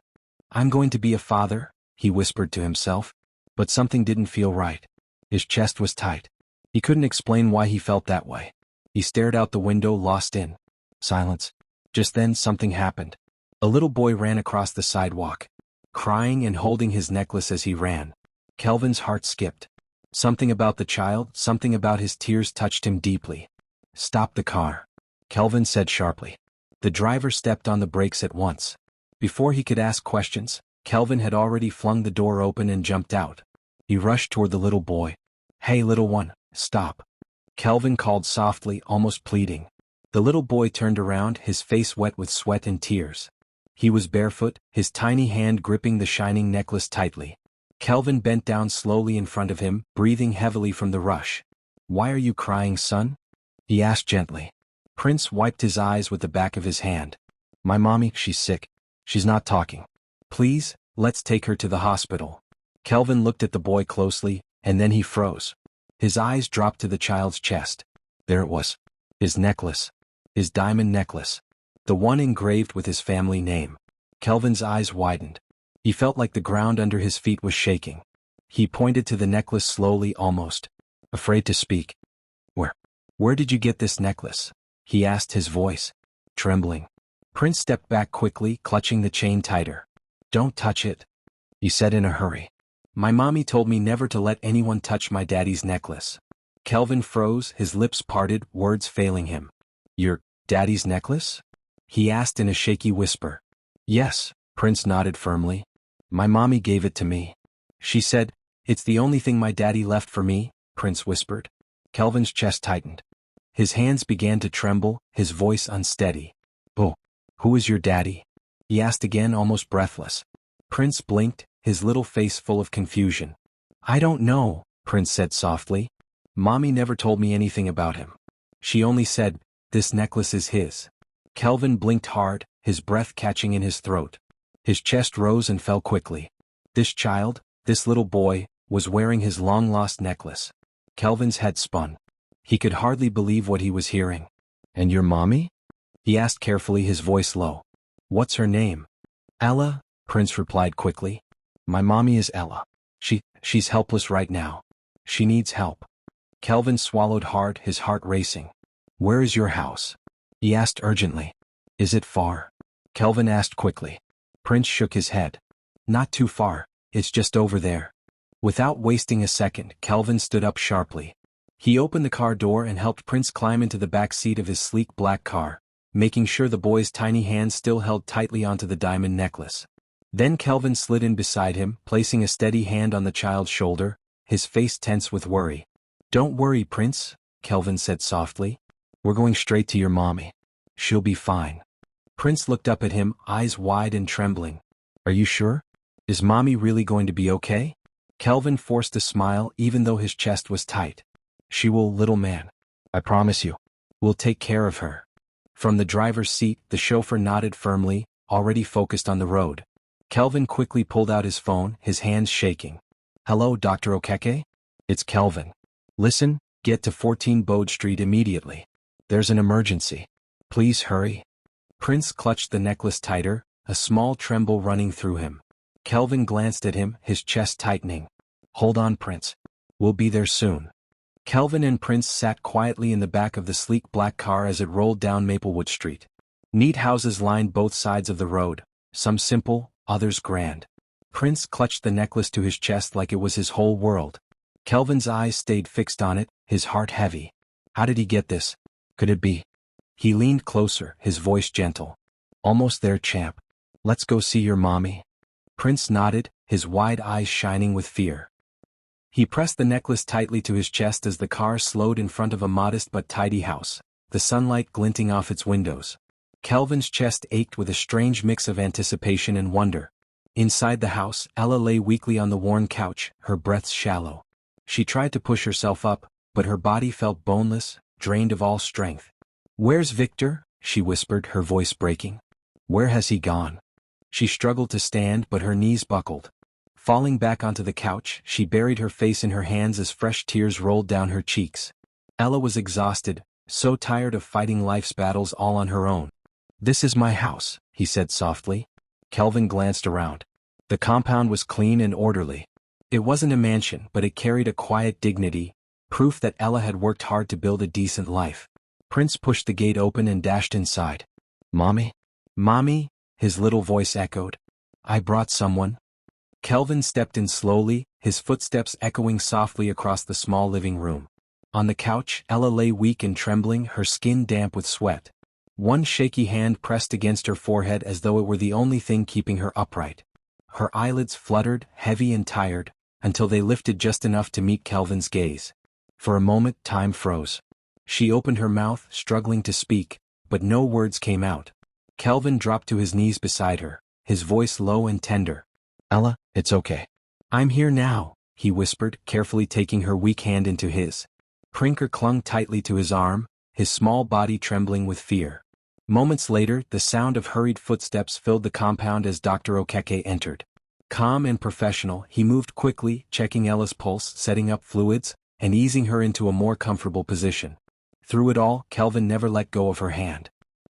I'm going to be a father, he whispered to himself. But something didn't feel right. His chest was tight. He couldn't explain why he felt that way. He stared out the window, lost in silence. Just then something happened. A little boy ran across the sidewalk, crying and holding his necklace as he ran. Kelvin's heart skipped. Something about the child, something about his tears touched him deeply. Stop the car, Kelvin said sharply. The driver stepped on the brakes at once. Before he could ask questions, Kelvin had already flung the door open and jumped out. He rushed toward the little boy. Hey, little one, stop. Kelvin called softly, almost pleading. The little boy turned around, his face wet with sweat and tears. He was barefoot, his tiny hand gripping the shining necklace tightly. Kelvin bent down slowly in front of him, breathing heavily from the rush. Why are you crying, son? He asked gently. Prince wiped his eyes with the back of his hand. My mommy, she's sick. She's not talking. Please, let's take her to the hospital. Kelvin looked at the boy closely, and then he froze. His eyes dropped to the child's chest. There it was. His necklace. His diamond necklace. The one engraved with his family name. Kelvin's eyes widened. He felt like the ground under his feet was shaking. He pointed to the necklace slowly, almost afraid to speak. Where did you get this necklace? He asked, his voice trembling. Prince stepped back quickly, clutching the chain tighter. Don't touch it, he said in a hurry. My mommy told me never to let anyone touch my daddy's necklace. Kelvin froze, his lips parted, words failing him. Your daddy's necklace? He asked in a shaky whisper. Yes, Prince nodded firmly. My mommy gave it to me. She said, "It's the only thing my daddy left for me," Prince whispered. Kelvin's chest tightened. His hands began to tremble, his voice unsteady. "Oh, who is your daddy?" he asked again, almost breathless. Prince blinked, his little face full of confusion. "I don't know," Prince said softly. "Mommy never told me anything about him. She only said, 'This necklace is his.'" Kelvin blinked hard, his breath catching in his throat. His chest rose and fell quickly. This child, this little boy, was wearing his long-lost necklace. Kelvin's head spun. He could hardly believe what he was hearing. "And your mommy?" he asked carefully, his voice low. "What's her name?" "Ella," Prince replied quickly. "My mommy is Ella. She's helpless right now. She needs help." Kelvin swallowed hard, his heart racing. "Where is your house?" he asked urgently. "Is it far?" Kelvin asked quickly. Prince shook his head. "Not too far, it's just over there." Without wasting a second, Kelvin stood up sharply. He opened the car door and helped Prince climb into the back seat of his sleek black car, making sure the boy's tiny hands still held tightly onto the diamond necklace. Then Kelvin slid in beside him, placing a steady hand on the child's shoulder, his face tense with worry. "Don't worry, Prince," Kelvin said softly. "We're going straight to your mommy. She'll be fine." Prince looked up at him, eyes wide and trembling. "Are you sure? Is mommy really going to be okay?" Kelvin forced a smile even though his chest was tight. "She will, little man. I promise you. We'll take care of her." From the driver's seat, the chauffeur nodded firmly, already focused on the road. Kelvin quickly pulled out his phone, his hands shaking. "Hello, Dr. Okeke? It's Kelvin. Listen, get to 14 Bode Street immediately. There's an emergency. Please hurry." Prince clutched the necklace tighter, a small tremble running through him. Kelvin glanced at him, his chest tightening. "Hold on, Prince. We'll be there soon." Kelvin and Prince sat quietly in the back of the sleek black car as it rolled down Maplewood Street. Neat houses lined both sides of the road, some simple, others grand. Prince clutched the necklace to his chest like it was his whole world. Kelvin's eyes stayed fixed on it, his heart heavy. How did he get this? Could it be? He leaned closer, his voice gentle. "Almost there, champ. Let's go see your mommy." Prince nodded, his wide eyes shining with fear. He pressed the necklace tightly to his chest as the car slowed in front of a modest but tidy house, the sunlight glinting off its windows. Kelvin's chest ached with a strange mix of anticipation and wonder. Inside the house, Ella lay weakly on the worn couch, her breaths shallow. She tried to push herself up, but her body felt boneless, drained of all strength. "Where's Victor?" she whispered, her voice breaking. "Where has he gone?" She struggled to stand, but her knees buckled. Falling back onto the couch, she buried her face in her hands as fresh tears rolled down her cheeks. Ella was exhausted, so tired of fighting life's battles all on her own. "This is my house," he said softly. Kelvin glanced around. The compound was clean and orderly. It wasn't a mansion, but it carried a quiet dignity, proof that Ella had worked hard to build a decent life. Prince pushed the gate open and dashed inside. "Mommy? Mommy?" his little voice echoed. "I brought someone." Kelvin stepped in slowly, his footsteps echoing softly across the small living room. On the couch, Ella lay weak and trembling, her skin damp with sweat. One shaky hand pressed against her forehead as though it were the only thing keeping her upright. Her eyelids fluttered, heavy and tired, until they lifted just enough to meet Kelvin's gaze. For a moment, time froze. She opened her mouth, struggling to speak, but no words came out. Kelvin dropped to his knees beside her, his voice low and tender. "Ella, it's okay. I'm here now," he whispered, carefully taking her weak hand into his. Prinker clung tightly to his arm, his small body trembling with fear. Moments later, the sound of hurried footsteps filled the compound as Dr. Okeke entered. Calm and professional, he moved quickly, checking Ella's pulse, setting up fluids, and easing her into a more comfortable position. Through it all, Kelvin never let go of her hand.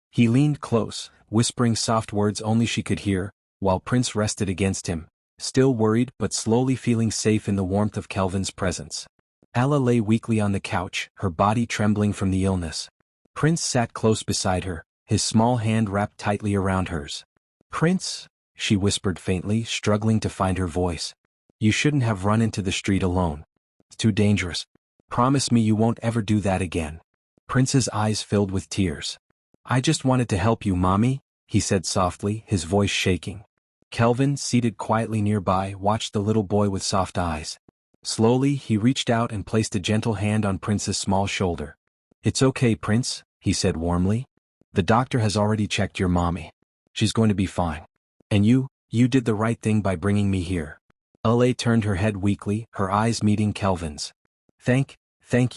He leaned close, whispering soft words only she could hear, while Prince rested against him, still worried but slowly feeling safe in the warmth of Kelvin's presence. Ella lay weakly on the couch, her body trembling from the illness. Prince sat close beside her, his small hand wrapped tightly around hers. "Prince," she whispered faintly, struggling to find her voice. "You shouldn't have run into the street alone. It's too dangerous. Promise me you won't ever do that again." Prince's eyes filled with tears. "I just wanted to help you, Mommy," he said softly, his voice shaking. Kelvin, seated quietly nearby, watched the little boy with soft eyes. Slowly, he reached out and placed a gentle hand on Prince's small shoulder. "It's okay, Prince," he said warmly. "The doctor has already checked your mommy. She's going to be fine. And you did the right thing by bringing me here." Ella turned her head weakly, her eyes meeting Kelvin's. Thank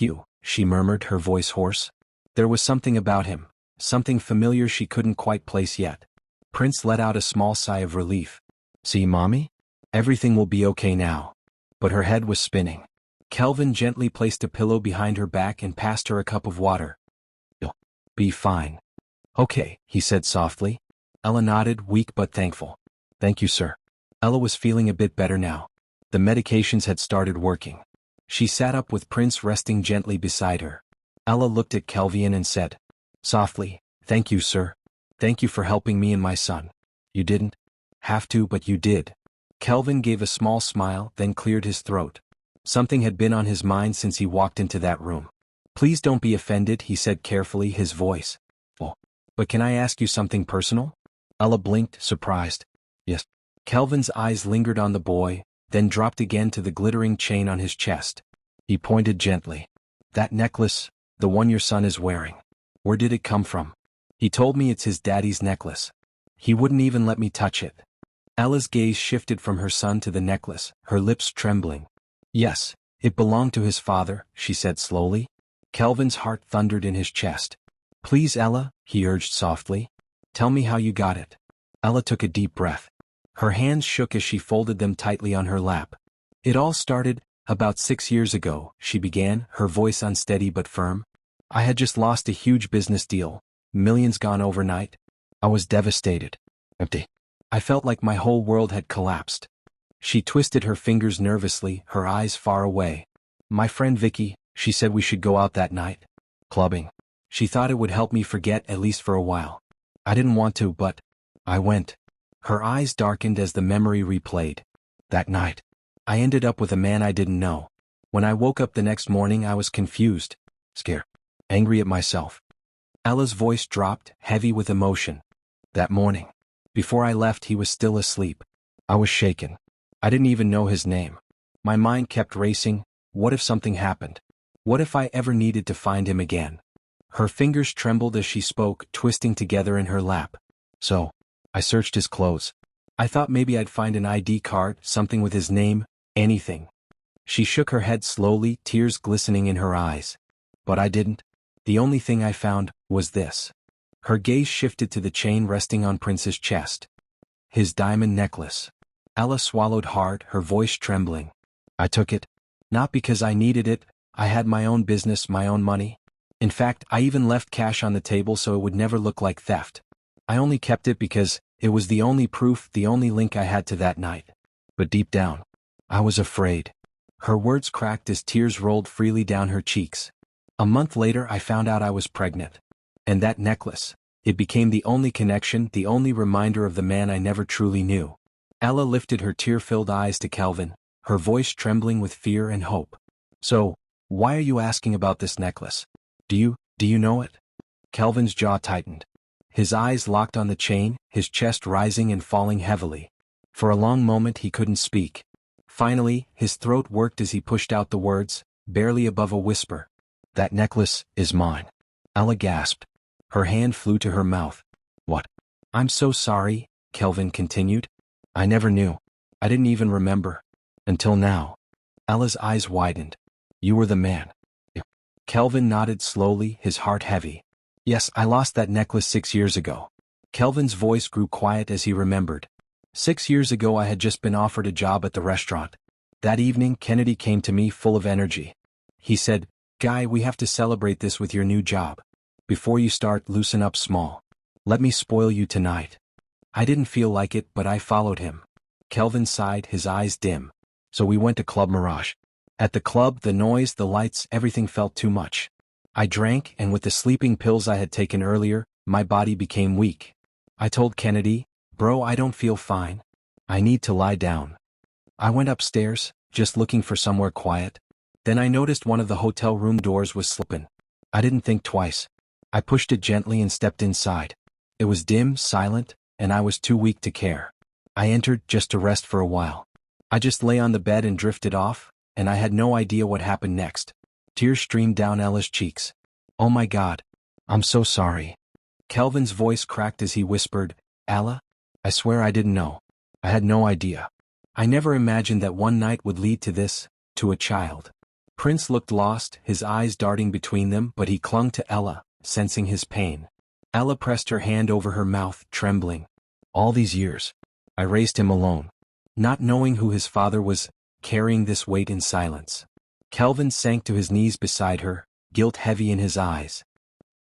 you," she murmured, her voice hoarse. There was something about him, something familiar she couldn't quite place yet. Prince let out a small sigh of relief. "See, Mommy? Everything will be okay now." But her head was spinning. Kelvin gently placed a pillow behind her back and passed her a cup of water. "You'll be fine." "Okay," he said softly. Ella nodded, weak but thankful. "Thank you, sir." Ella was feeling a bit better now. The medications had started working. She sat up with Prince resting gently beside her. Ella looked at Kelvin and said softly, "Thank you, sir. Thank you for helping me and my son. You didn't have to, but you did." Kelvin gave a small smile, then cleared his throat. Something had been on his mind since he walked into that room. "Please don't be offended," he said carefully, his voice. "Oh, but can I ask you something personal?" Ella blinked, surprised. "Yes." Kelvin's eyes lingered on the boy, then dropped again to the glittering chain on his chest. He pointed gently. "That necklace, the one your son is wearing. Where did it come from?" "He told me it's his daddy's necklace. He wouldn't even let me touch it." Ella's gaze shifted from her son to the necklace, her lips trembling. "Yes, it belonged to his father," she said slowly. Kelvin's heart thundered in his chest. "Please, Ella," he urged softly. "Tell me how you got it." Ella took a deep breath. Her hands shook as she folded them tightly on her lap. "It all started about 6 years ago," she began, her voice unsteady but firm. "I had just lost a huge business deal, millions gone overnight. I was devastated. Empty. I felt like my whole world had collapsed." She twisted her fingers nervously, her eyes far away. "My friend Vicky, she said we should go out that night. Clubbing. She thought it would help me forget, at least for a while. I didn't want to, but I went." Her eyes darkened as the memory replayed. "That night, I ended up with a man I didn't know. When I woke up the next morning, I was confused, scared, angry at myself." Ella's voice dropped, heavy with emotion. "That morning, before I left, he was still asleep. I was shaken. I didn't even know his name. My mind kept racing. What if something happened? What if I ever needed to find him again?" Her fingers trembled as she spoke, twisting together in her lap. "So, I searched his clothes. I thought maybe I'd find an ID card, something with his name, anything." She shook her head slowly, tears glistening in her eyes. "But I didn't. The only thing I found was this." Her gaze shifted to the chain resting on Prince's chest. His diamond necklace. Ella swallowed hard, her voice trembling. "I took it. Not because I needed it. I had my own business, my own money. In fact, I even left cash on the table so it would never look like theft. I only kept it because it was the only proof, the only link I had to that night. But deep down, I was afraid." Her words cracked as tears rolled freely down her cheeks. "A month later, I found out I was pregnant. And that necklace, it became the only connection, the only reminder of the man I never truly knew." Ella lifted her tear-filled eyes to Kelvin, her voice trembling with fear and hope. "So, why are you asking about this necklace? Do you know it?" Kelvin's jaw tightened. His eyes locked on the chain, his chest rising and falling heavily. For a long moment he couldn't speak. Finally, his throat worked as he pushed out the words, barely above a whisper. "That necklace is mine." Ella gasped. Her hand flew to her mouth. "What?" "I'm so sorry," Kelvin continued. "I never knew. I didn't even remember. Until now." Ella's eyes widened. "You were the man." Kelvin nodded slowly, his heart heavy. "Yes, I lost that necklace 6 years ago." Kelvin's voice grew quiet as he remembered. 6 years ago I had just been offered a job at the restaurant. That evening Kennedy came to me full of energy. He said, "Guy, we have to celebrate this with your new job. Before you start, loosen up small. Let me spoil you tonight." I didn't feel like it, but I followed him. Kelvin sighed, his eyes dim. "So we went to Club Mirage. At the club, the noise, the lights, everything felt too much. I drank, and with the sleeping pills I had taken earlier, my body became weak. I told Kennedy, 'Bro, I don't feel fine. I need to lie down.' I went upstairs, just looking for somewhere quiet. Then I noticed one of the hotel room doors was slipping. I didn't think twice. I pushed it gently and stepped inside. It was dim, silent, and I was too weak to care. I entered just to rest for a while. I just lay on the bed and drifted off, and I had no idea what happened next. Tears streamed down Ella's cheeks. Oh my God. I'm so sorry. Kelvin's voice cracked as he whispered, Ella, I swear I didn't know. I had no idea. I never imagined that one night would lead to this, to a child. Prince looked lost, his eyes darting between them, but he clung to Ella, sensing his pain. Ella pressed her hand over her mouth, trembling. All these years, I raised him alone. Not knowing who his father was, carrying this weight in silence. Kelvin sank to his knees beside her, guilt heavy in his eyes.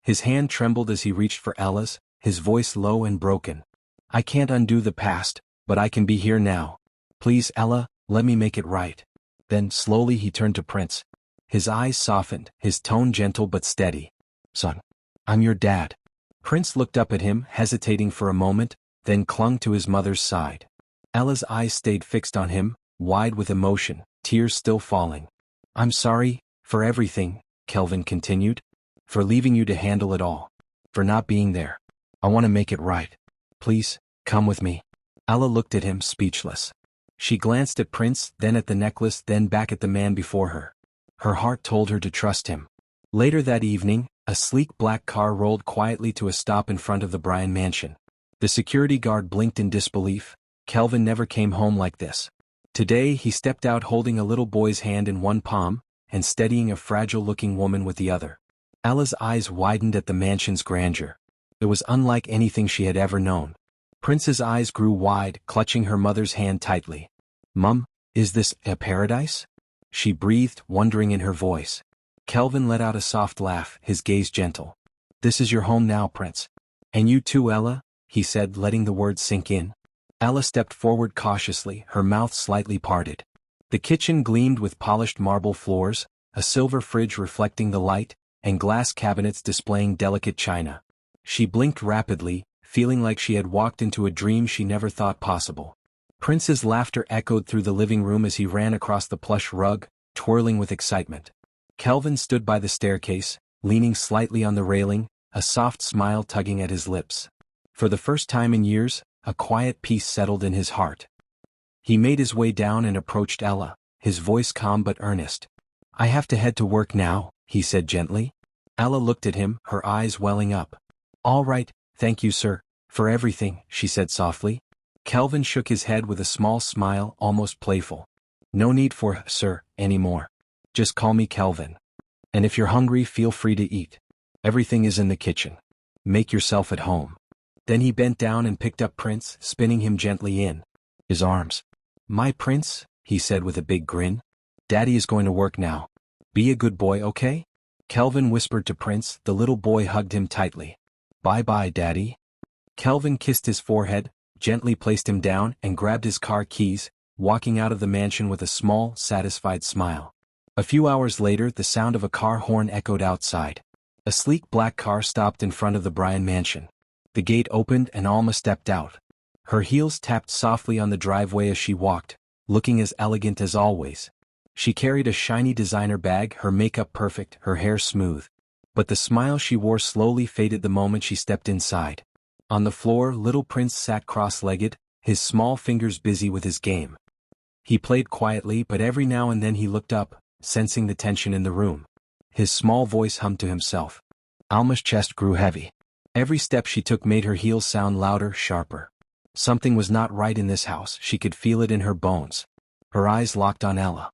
His hand trembled as he reached for Ella's, his voice low and broken. I can't undo the past, but I can be here now. Please, Ella, let me make it right. Then, slowly he turned to Prince. His eyes softened, his tone gentle but steady. Son, I'm your dad. Prince looked up at him, hesitating for a moment, then clung to his mother's side. Ella's eyes stayed fixed on him, wide with emotion, tears still falling. I'm sorry, for everything, Kelvin continued. For leaving you to handle it all. For not being there. I want to make it right. Please, come with me. Ella looked at him, speechless. She glanced at Prince, then at the necklace, then back at the man before her. Her heart told her to trust him. Later that evening, a sleek black car rolled quietly to a stop in front of the Bryan mansion. The security guard blinked in disbelief. Kelvin never came home like this. Today he stepped out holding a little boy's hand in one palm, and steadying a fragile-looking woman with the other. Ella's eyes widened at the mansion's grandeur. It was unlike anything she had ever known. Prince's eyes grew wide, clutching her mother's hand tightly. Mum, is this a paradise? She breathed, wondering in her voice. Kelvin let out a soft laugh, his gaze gentle. This is your home now, Prince. And you too, Ella, he said, letting the words sink in. Ella stepped forward cautiously, her mouth slightly parted. The kitchen gleamed with polished marble floors, a silver fridge reflecting the light, and glass cabinets displaying delicate china. She blinked rapidly, feeling like she had walked into a dream she never thought possible. Prince's laughter echoed through the living room as he ran across the plush rug, twirling with excitement. Kelvin stood by the staircase, leaning slightly on the railing, a soft smile tugging at his lips. For the first time in years, a quiet peace settled in his heart. He made his way down and approached Ella, his voice calm but earnest. I have to head to work now, he said gently. Ella looked at him, her eyes welling up. All right, thank you, sir, for everything, she said softly. Kelvin shook his head with a small smile, almost playful. No need for sir anymore. Just call me Kelvin. And if you're hungry, feel free to eat. Everything is in the kitchen. Make yourself at home. Then he bent down and picked up Prince, spinning him gently in his arms. My Prince, he said with a big grin. Daddy is going to work now. Be a good boy, okay? Kelvin whispered to Prince. The little boy hugged him tightly. Bye-bye, Daddy. Kelvin kissed his forehead, gently placed him down, and grabbed his car keys, walking out of the mansion with a small, satisfied smile. A few hours later, the sound of a car horn echoed outside. A sleek black car stopped in front of the Bryan mansion. The gate opened and Alma stepped out. Her heels tapped softly on the driveway as she walked, looking as elegant as always. She carried a shiny designer bag, her makeup perfect, her hair smooth. But the smile she wore slowly faded the moment she stepped inside. On the floor, little Prince sat cross-legged, his small fingers busy with his game. He played quietly, but every now and then he looked up, sensing the tension in the room. His small voice hummed to himself. Alma's chest grew heavy. Every step she took made her heels sound louder, sharper. Something was not right in this house, she could feel it in her bones. Her eyes locked on Ella.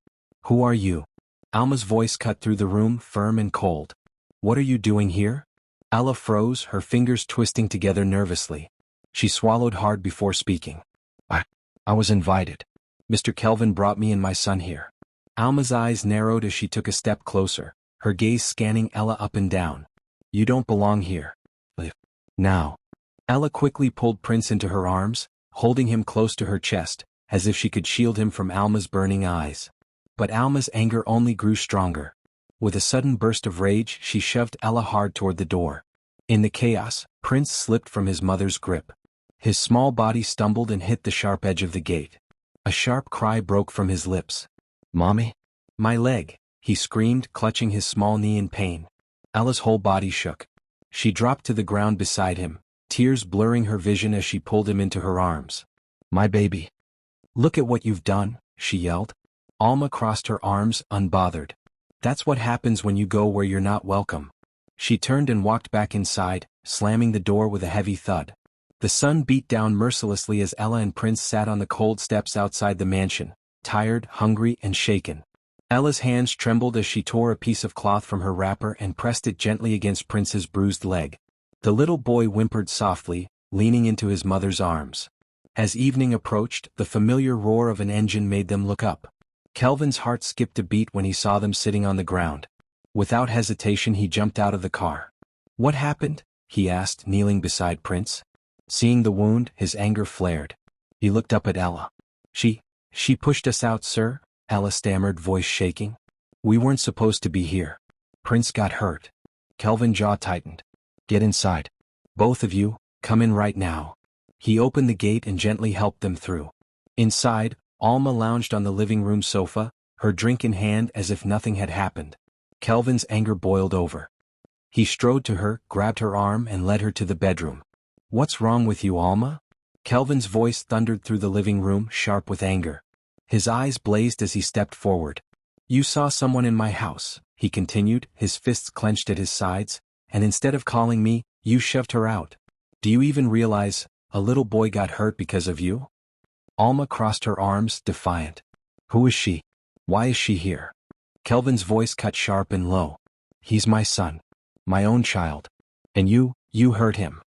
Who are you? Alma's voice cut through the room, firm and cold. What are you doing here? Ella froze, her fingers twisting together nervously. She swallowed hard before speaking. I was invited. Mr. Kelvin brought me and my son here. Alma's eyes narrowed as she took a step closer, her gaze scanning Ella up and down. You don't belong here. Leave. Now. Ella quickly pulled Prince into her arms, holding him close to her chest, as if she could shield him from Alma's burning eyes. But Alma's anger only grew stronger. With a sudden burst of rage, she shoved Ella hard toward the door. In the chaos, Prince slipped from his mother's grip. His small body stumbled and hit the sharp edge of the gate. A sharp cry broke from his lips. Mommy? My leg, he screamed, clutching his small knee in pain. Ella's whole body shook. She dropped to the ground beside him, tears blurring her vision as she pulled him into her arms. My baby. Look at what you've done, she yelled. Alma crossed her arms, unbothered. That's what happens when you go where you're not welcome. She turned and walked back inside, slamming the door with a heavy thud. The sun beat down mercilessly as Ella and Prince sat on the cold steps outside the mansion, tired, hungry, and shaken. Ella's hands trembled as she tore a piece of cloth from her wrapper and pressed it gently against Prince's bruised leg. The little boy whimpered softly, leaning into his mother's arms. As evening approached, the familiar roar of an engine made them look up. Kelvin's heart skipped a beat when he saw them sitting on the ground. Without hesitation he jumped out of the car. What happened? He asked, kneeling beside Prince. Seeing the wound, his anger flared. He looked up at Ella. She pushed us out, sir, Ella stammered, voice shaking. We weren't supposed to be here. Prince got hurt. Kelvin's jaw tightened. Get inside. Both of you, come in right now. He opened the gate and gently helped them through. Inside, Alma lounged on the living room sofa, her drink in hand as if nothing had happened. Kelvin's anger boiled over. He strode to her, grabbed her arm and led her to the bedroom. What's wrong with you, Alma? Kelvin's voice thundered through the living room, sharp with anger. His eyes blazed as he stepped forward. You saw someone in my house, he continued, his fists clenched at his sides, and instead of calling me, you shoved her out. Do you even realize, a little boy got hurt because of you? Alma crossed her arms, defiant. Who is she? Why is she here? Kelvin's voice cut sharp and low. He's my son. My own child. And you hurt him.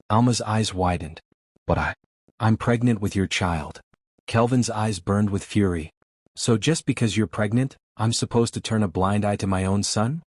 Alma's eyes widened. But I'm pregnant with your child. Kelvin's eyes burned with fury. So just because you're pregnant, I'm supposed to turn a blind eye to my own son?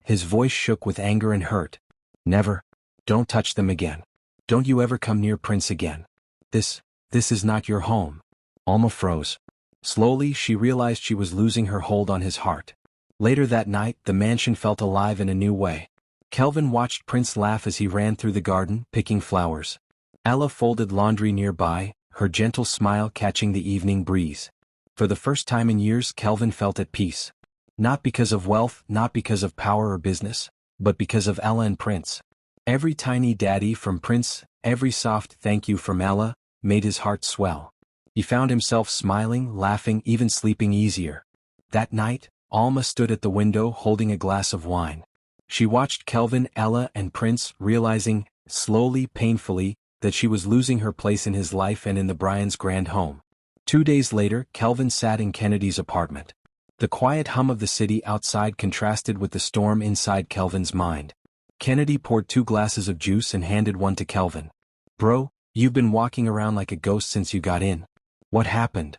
His voice shook with anger and hurt. Never. Don't touch them again. Don't you ever come near Prince again. This is not your home. Alma froze. Slowly, she realized she was losing her hold on his heart. Later that night, the mansion felt alive in a new way. Kelvin watched Prince laugh as he ran through the garden, picking flowers. Ella folded laundry nearby, her gentle smile catching the evening breeze. For the first time in years, Kelvin felt at peace. Not because of wealth, not because of power or business, but because of Ella and Prince. Every tiny daddy from Prince, every soft thank you from Ella, made his heart swell. He found himself smiling, laughing, even sleeping easier. That night, Alma stood at the window holding a glass of wine. She watched Kelvin, Ella, and Prince, realizing, slowly, painfully, that she was losing her place in his life and in the Bryans' grand home. 2 days later, Kelvin sat in Kennedy's apartment. The quiet hum of the city outside contrasted with the storm inside Kelvin's mind. Kennedy poured 2 glasses of juice and handed one to Kelvin. Bro, you've been walking around like a ghost since you got in. What happened?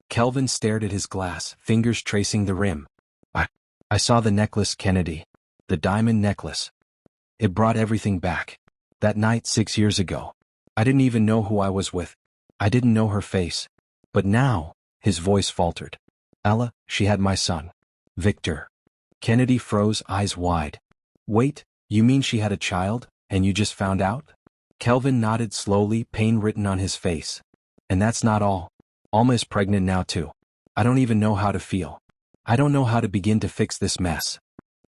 Kelvin stared at his glass, fingers tracing the rim. I saw the necklace, Kennedy. The diamond necklace. It brought everything back. That night 6 years ago. I didn't even know who I was with. I didn't know her face. But now, his voice faltered. Ella, she had my son. Victor. Kennedy froze, eyes wide. Wait, you mean she had a child, and you just found out? Kelvin nodded slowly, pain written on his face. And that's not all. Alma is pregnant now too. I don't even know how to feel. I don't know how to begin to fix this mess.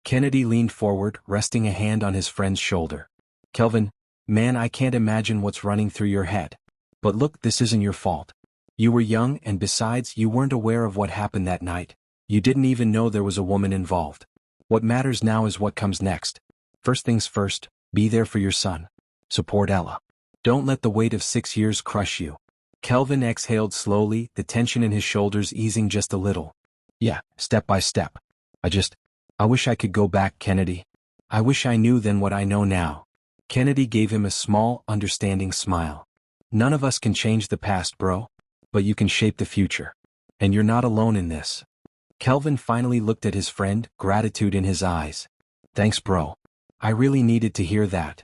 Kennedy leaned forward, resting a hand on his friend's shoulder. Kelvin, man, I can't imagine what's running through your head. But look, this isn't your fault. You were young, and besides, you weren't aware of what happened that night. You didn't even know there was a woman involved. What matters now is what comes next. First things first, be there for your son. Support Ella. Don't let the weight of 6 years crush you. Kelvin exhaled slowly, the tension in his shoulders easing just a little. Yeah, step by step. I wish I could go back, Kennedy. I wish I knew then what I know now. Kennedy gave him a small, understanding smile. None of us can change the past, bro. But you can shape the future. And you're not alone in this. Kelvin finally looked at his friend, gratitude in his eyes. Thanks, bro. I really needed to hear that.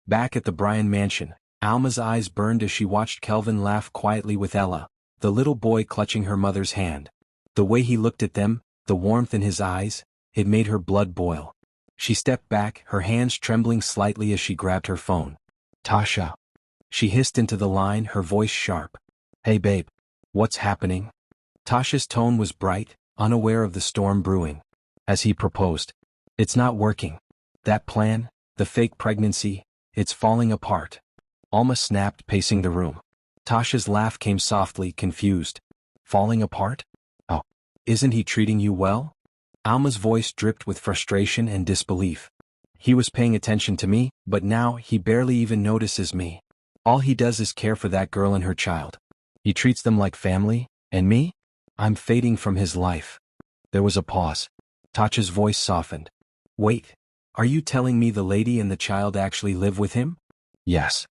Back at the Bryan mansion, Alma's eyes burned as she watched Kelvin laugh quietly with Ella, the little boy clutching her mother's hand. The way he looked at them, the warmth in his eyes, it made her blood boil. She stepped back, her hands trembling slightly as she grabbed her phone. Tasha. She hissed into the line, her voice sharp. Hey babe. What's happening? Tasha's tone was bright, unaware of the storm brewing. As he proposed. It's not working. That plan, the fake pregnancy, it's falling apart. Alma snapped, pacing the room. Tasha's laugh came softly, confused. Falling apart? Oh, isn't he treating you well? Alma's voice dripped with frustration and disbelief. He was paying attention to me, but now he barely even notices me. All he does is care for that girl and her child. He treats them like family, and me? I'm fading from his life. There was a pause. Tasha's voice softened. Wait, are you telling me the lady and the child actually live with him? Yes.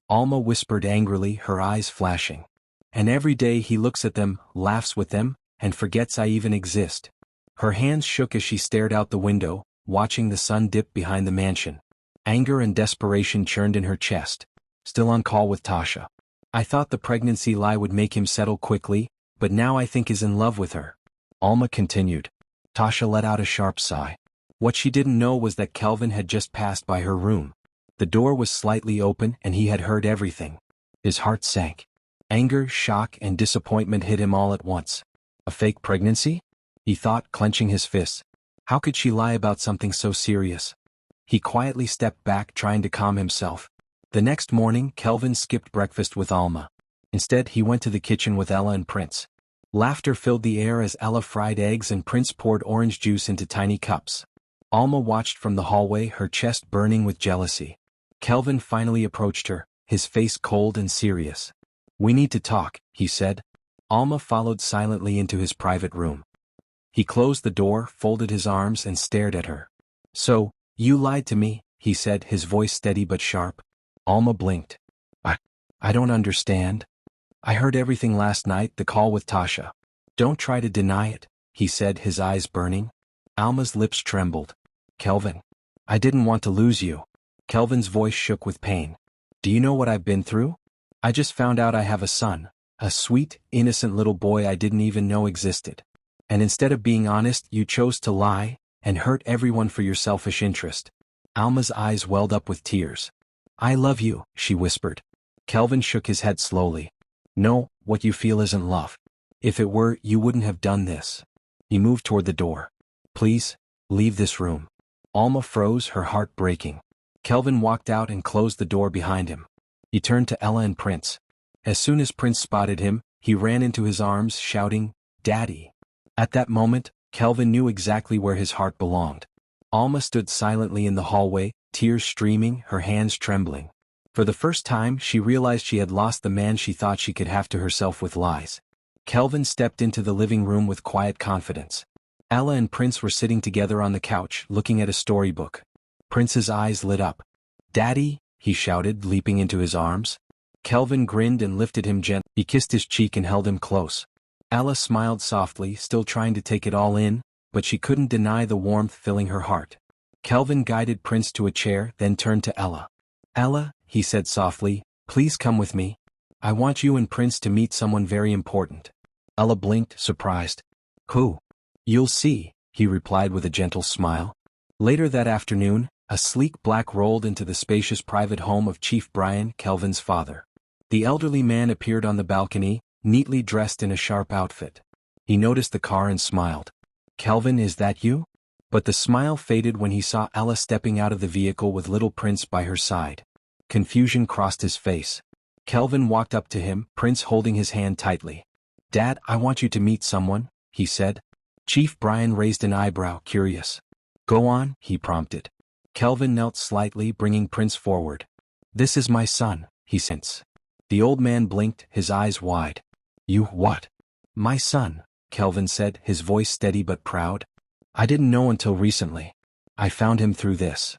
Alma whispered angrily, her eyes flashing. And every day he looks at them, laughs with them, and forgets I even exist. Her hands shook as she stared out the window, watching the sun dip behind the mansion. Anger and desperation churned in her chest. Still on call with Tasha. I thought the pregnancy lie would make him settle quickly, but now I think he's in love with her. Alma continued. Tasha let out a sharp sigh. What she didn't know was that Kelvin had just passed by her room. The door was slightly open and he had heard everything. His heart sank. Anger, shock, and disappointment hit him all at once. A fake pregnancy? He thought, clenching his fists. How could she lie about something so serious? He quietly stepped back, trying to calm himself. The next morning, Kelvin skipped breakfast with Alma. Instead, he went to the kitchen with Ella and Prince. Laughter filled the air as Ella fried eggs and Prince poured orange juice into tiny cups. Alma watched from the hallway, her chest burning with jealousy. Kelvin finally approached her, his face cold and serious. We need to talk, he said. Alma followed silently into his private room. He closed the door, folded his arms, and stared at her. So, you lied to me, he said, his voice steady but sharp. Alma blinked. I don't understand. I heard everything last night, the call with Tasha. Don't try to deny it, he said, his eyes burning. Alma's lips trembled. Kelvin, I didn't want to lose you. Kelvin's voice shook with pain. Do you know what I've been through? I just found out I have a son, a sweet, innocent little boy I didn't even know existed. And instead of being honest, you chose to lie and hurt everyone for your selfish interest. Alma's eyes welled up with tears. I love you, she whispered. Kelvin shook his head slowly. No, what you feel isn't love. If it were, you wouldn't have done this. He moved toward the door. Please, leave this room. Alma froze, her heart breaking. Kelvin walked out and closed the door behind him. He turned to Ella and Prince. As soon as Prince spotted him, he ran into his arms, shouting, Daddy. At that moment, Kelvin knew exactly where his heart belonged. Alma stood silently in the hallway, tears streaming, her hands trembling. For the first time, she realized she had lost the man she thought she could have to herself with lies. Kelvin stepped into the living room with quiet confidence. Ella and Prince were sitting together on the couch, looking at a storybook. Prince's eyes lit up. Daddy, he shouted, leaping into his arms. Kelvin grinned and lifted him gently. He kissed his cheek and held him close. Ella smiled softly, still trying to take it all in, but she couldn't deny the warmth filling her heart. Kelvin guided Prince to a chair, then turned to Ella. Ella, he said softly, please come with me. I want you and Prince to meet someone very important. Ella blinked, surprised. Who? You'll see, he replied with a gentle smile. Later that afternoon, a sleek black rolled into the spacious private home of Chief Brian, Kelvin's father. The elderly man appeared on the balcony, neatly dressed in a sharp outfit. He noticed the car and smiled. Kelvin, is that you? But the smile faded when he saw Ella stepping out of the vehicle with little Prince by her side. Confusion crossed his face. Kelvin walked up to him, Prince holding his hand tightly. Dad, I want you to meet someone, he said. Chief Brian raised an eyebrow, curious. Go on, he prompted. Kelvin knelt slightly, bringing Prince forward. This is my son, he said. The old man blinked, his eyes wide. You what? My son, Kelvin said, his voice steady but proud. I didn't know until recently. I found him through this.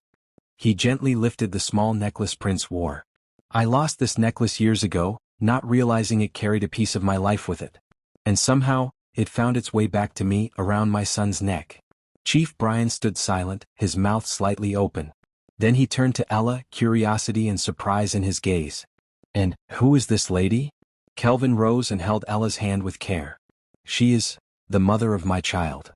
He gently lifted the small necklace Prince wore. I lost this necklace years ago, not realizing it carried a piece of my life with it. And somehow, it found its way back to me, around my son's neck. Chief Brian stood silent, his mouth slightly open. Then he turned to Ella, curiosity and surprise in his gaze. And, who is this lady? Kelvin rose and held Ella's hand with care. She is the mother of my child.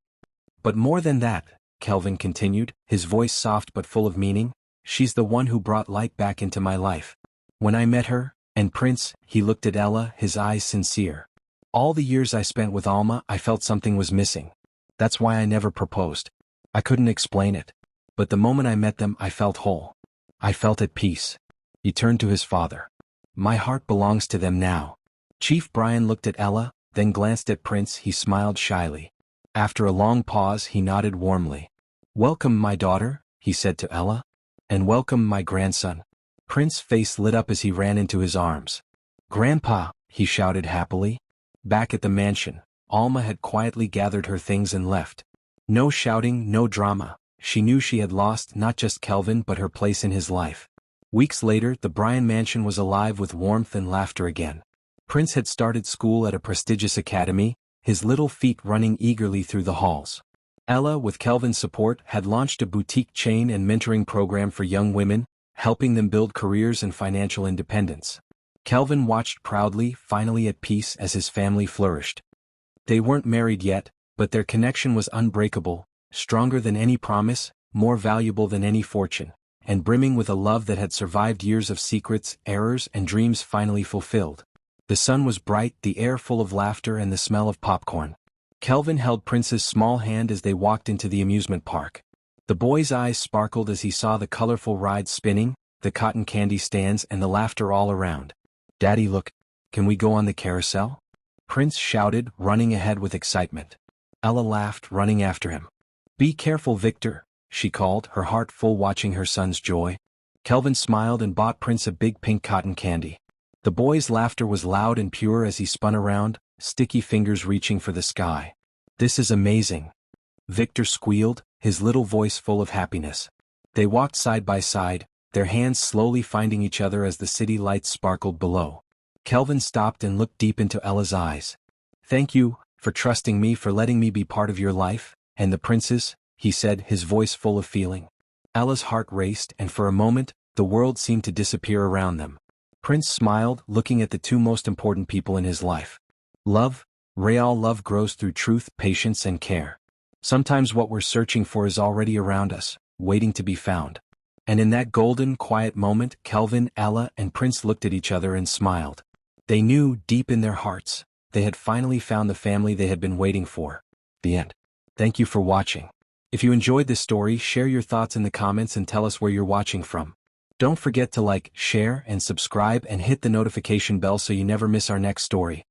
But more than that, Kelvin continued, his voice soft but full of meaning, she's the one who brought light back into my life. When I met her, and Prince, he looked at Ella, his eyes sincere. All the years I spent with Alma, I felt something was missing. That's why I never proposed. I couldn't explain it. But the moment I met them, I felt whole. I felt at peace. He turned to his father. My heart belongs to them now. Chief Brian looked at Ella, then glanced at Prince. He smiled shyly. After a long pause, he nodded warmly. Welcome, my daughter, he said to Ella. And welcome, my grandson. Prince's face lit up as he ran into his arms. Grandpa, he shouted happily. Back at the mansion, Alma had quietly gathered her things and left. No shouting, no drama. She knew she had lost not just Kelvin but her place in his life. Weeks later, the Bryan mansion was alive with warmth and laughter again. Prince had started school at a prestigious academy, his little feet running eagerly through the halls. Ella, with Kelvin's support, had launched a boutique chain and mentoring program for young women, helping them build careers and financial independence. Kelvin watched proudly, finally at peace as his family flourished. They weren't married yet, but their connection was unbreakable, stronger than any promise, more valuable than any fortune, and brimming with a love that had survived years of secrets, errors, and dreams finally fulfilled. The sun was bright, the air full of laughter and the smell of popcorn. Kelvin held Prince's small hand as they walked into the amusement park. The boy's eyes sparkled as he saw the colorful rides spinning, the cotton candy stands and the laughter all around. Daddy, look, can we go on the carousel? Prince shouted, running ahead with excitement. Ella laughed, running after him. Be careful, Victor, she called, her heart full watching her son's joy. Kelvin smiled and bought Prince a big pink cotton candy. The boy's laughter was loud and pure as he spun around, sticky fingers reaching for the sky. This is amazing, Victor squealed, his little voice full of happiness. They walked side by side, their hands slowly finding each other as the city lights sparkled below. Kelvin stopped and looked deep into Ella's eyes. Thank you, for trusting me, for letting me be part of your life, and the prince's, he said, his voice full of feeling. Ella's heart raced, and for a moment, the world seemed to disappear around them. Prince smiled, looking at the two most important people in his life. Love, real love grows through truth, patience, and care. Sometimes what we're searching for is already around us, waiting to be found. And in that golden, quiet moment, Kelvin, Ella, and Prince looked at each other and smiled. They knew, deep in their hearts, they had finally found the family they had been waiting for. The end. Thank you for watching. If you enjoyed this story, share your thoughts in the comments and tell us where you're watching from. Don't forget to like, share, and subscribe and hit the notification bell so you never miss our next story.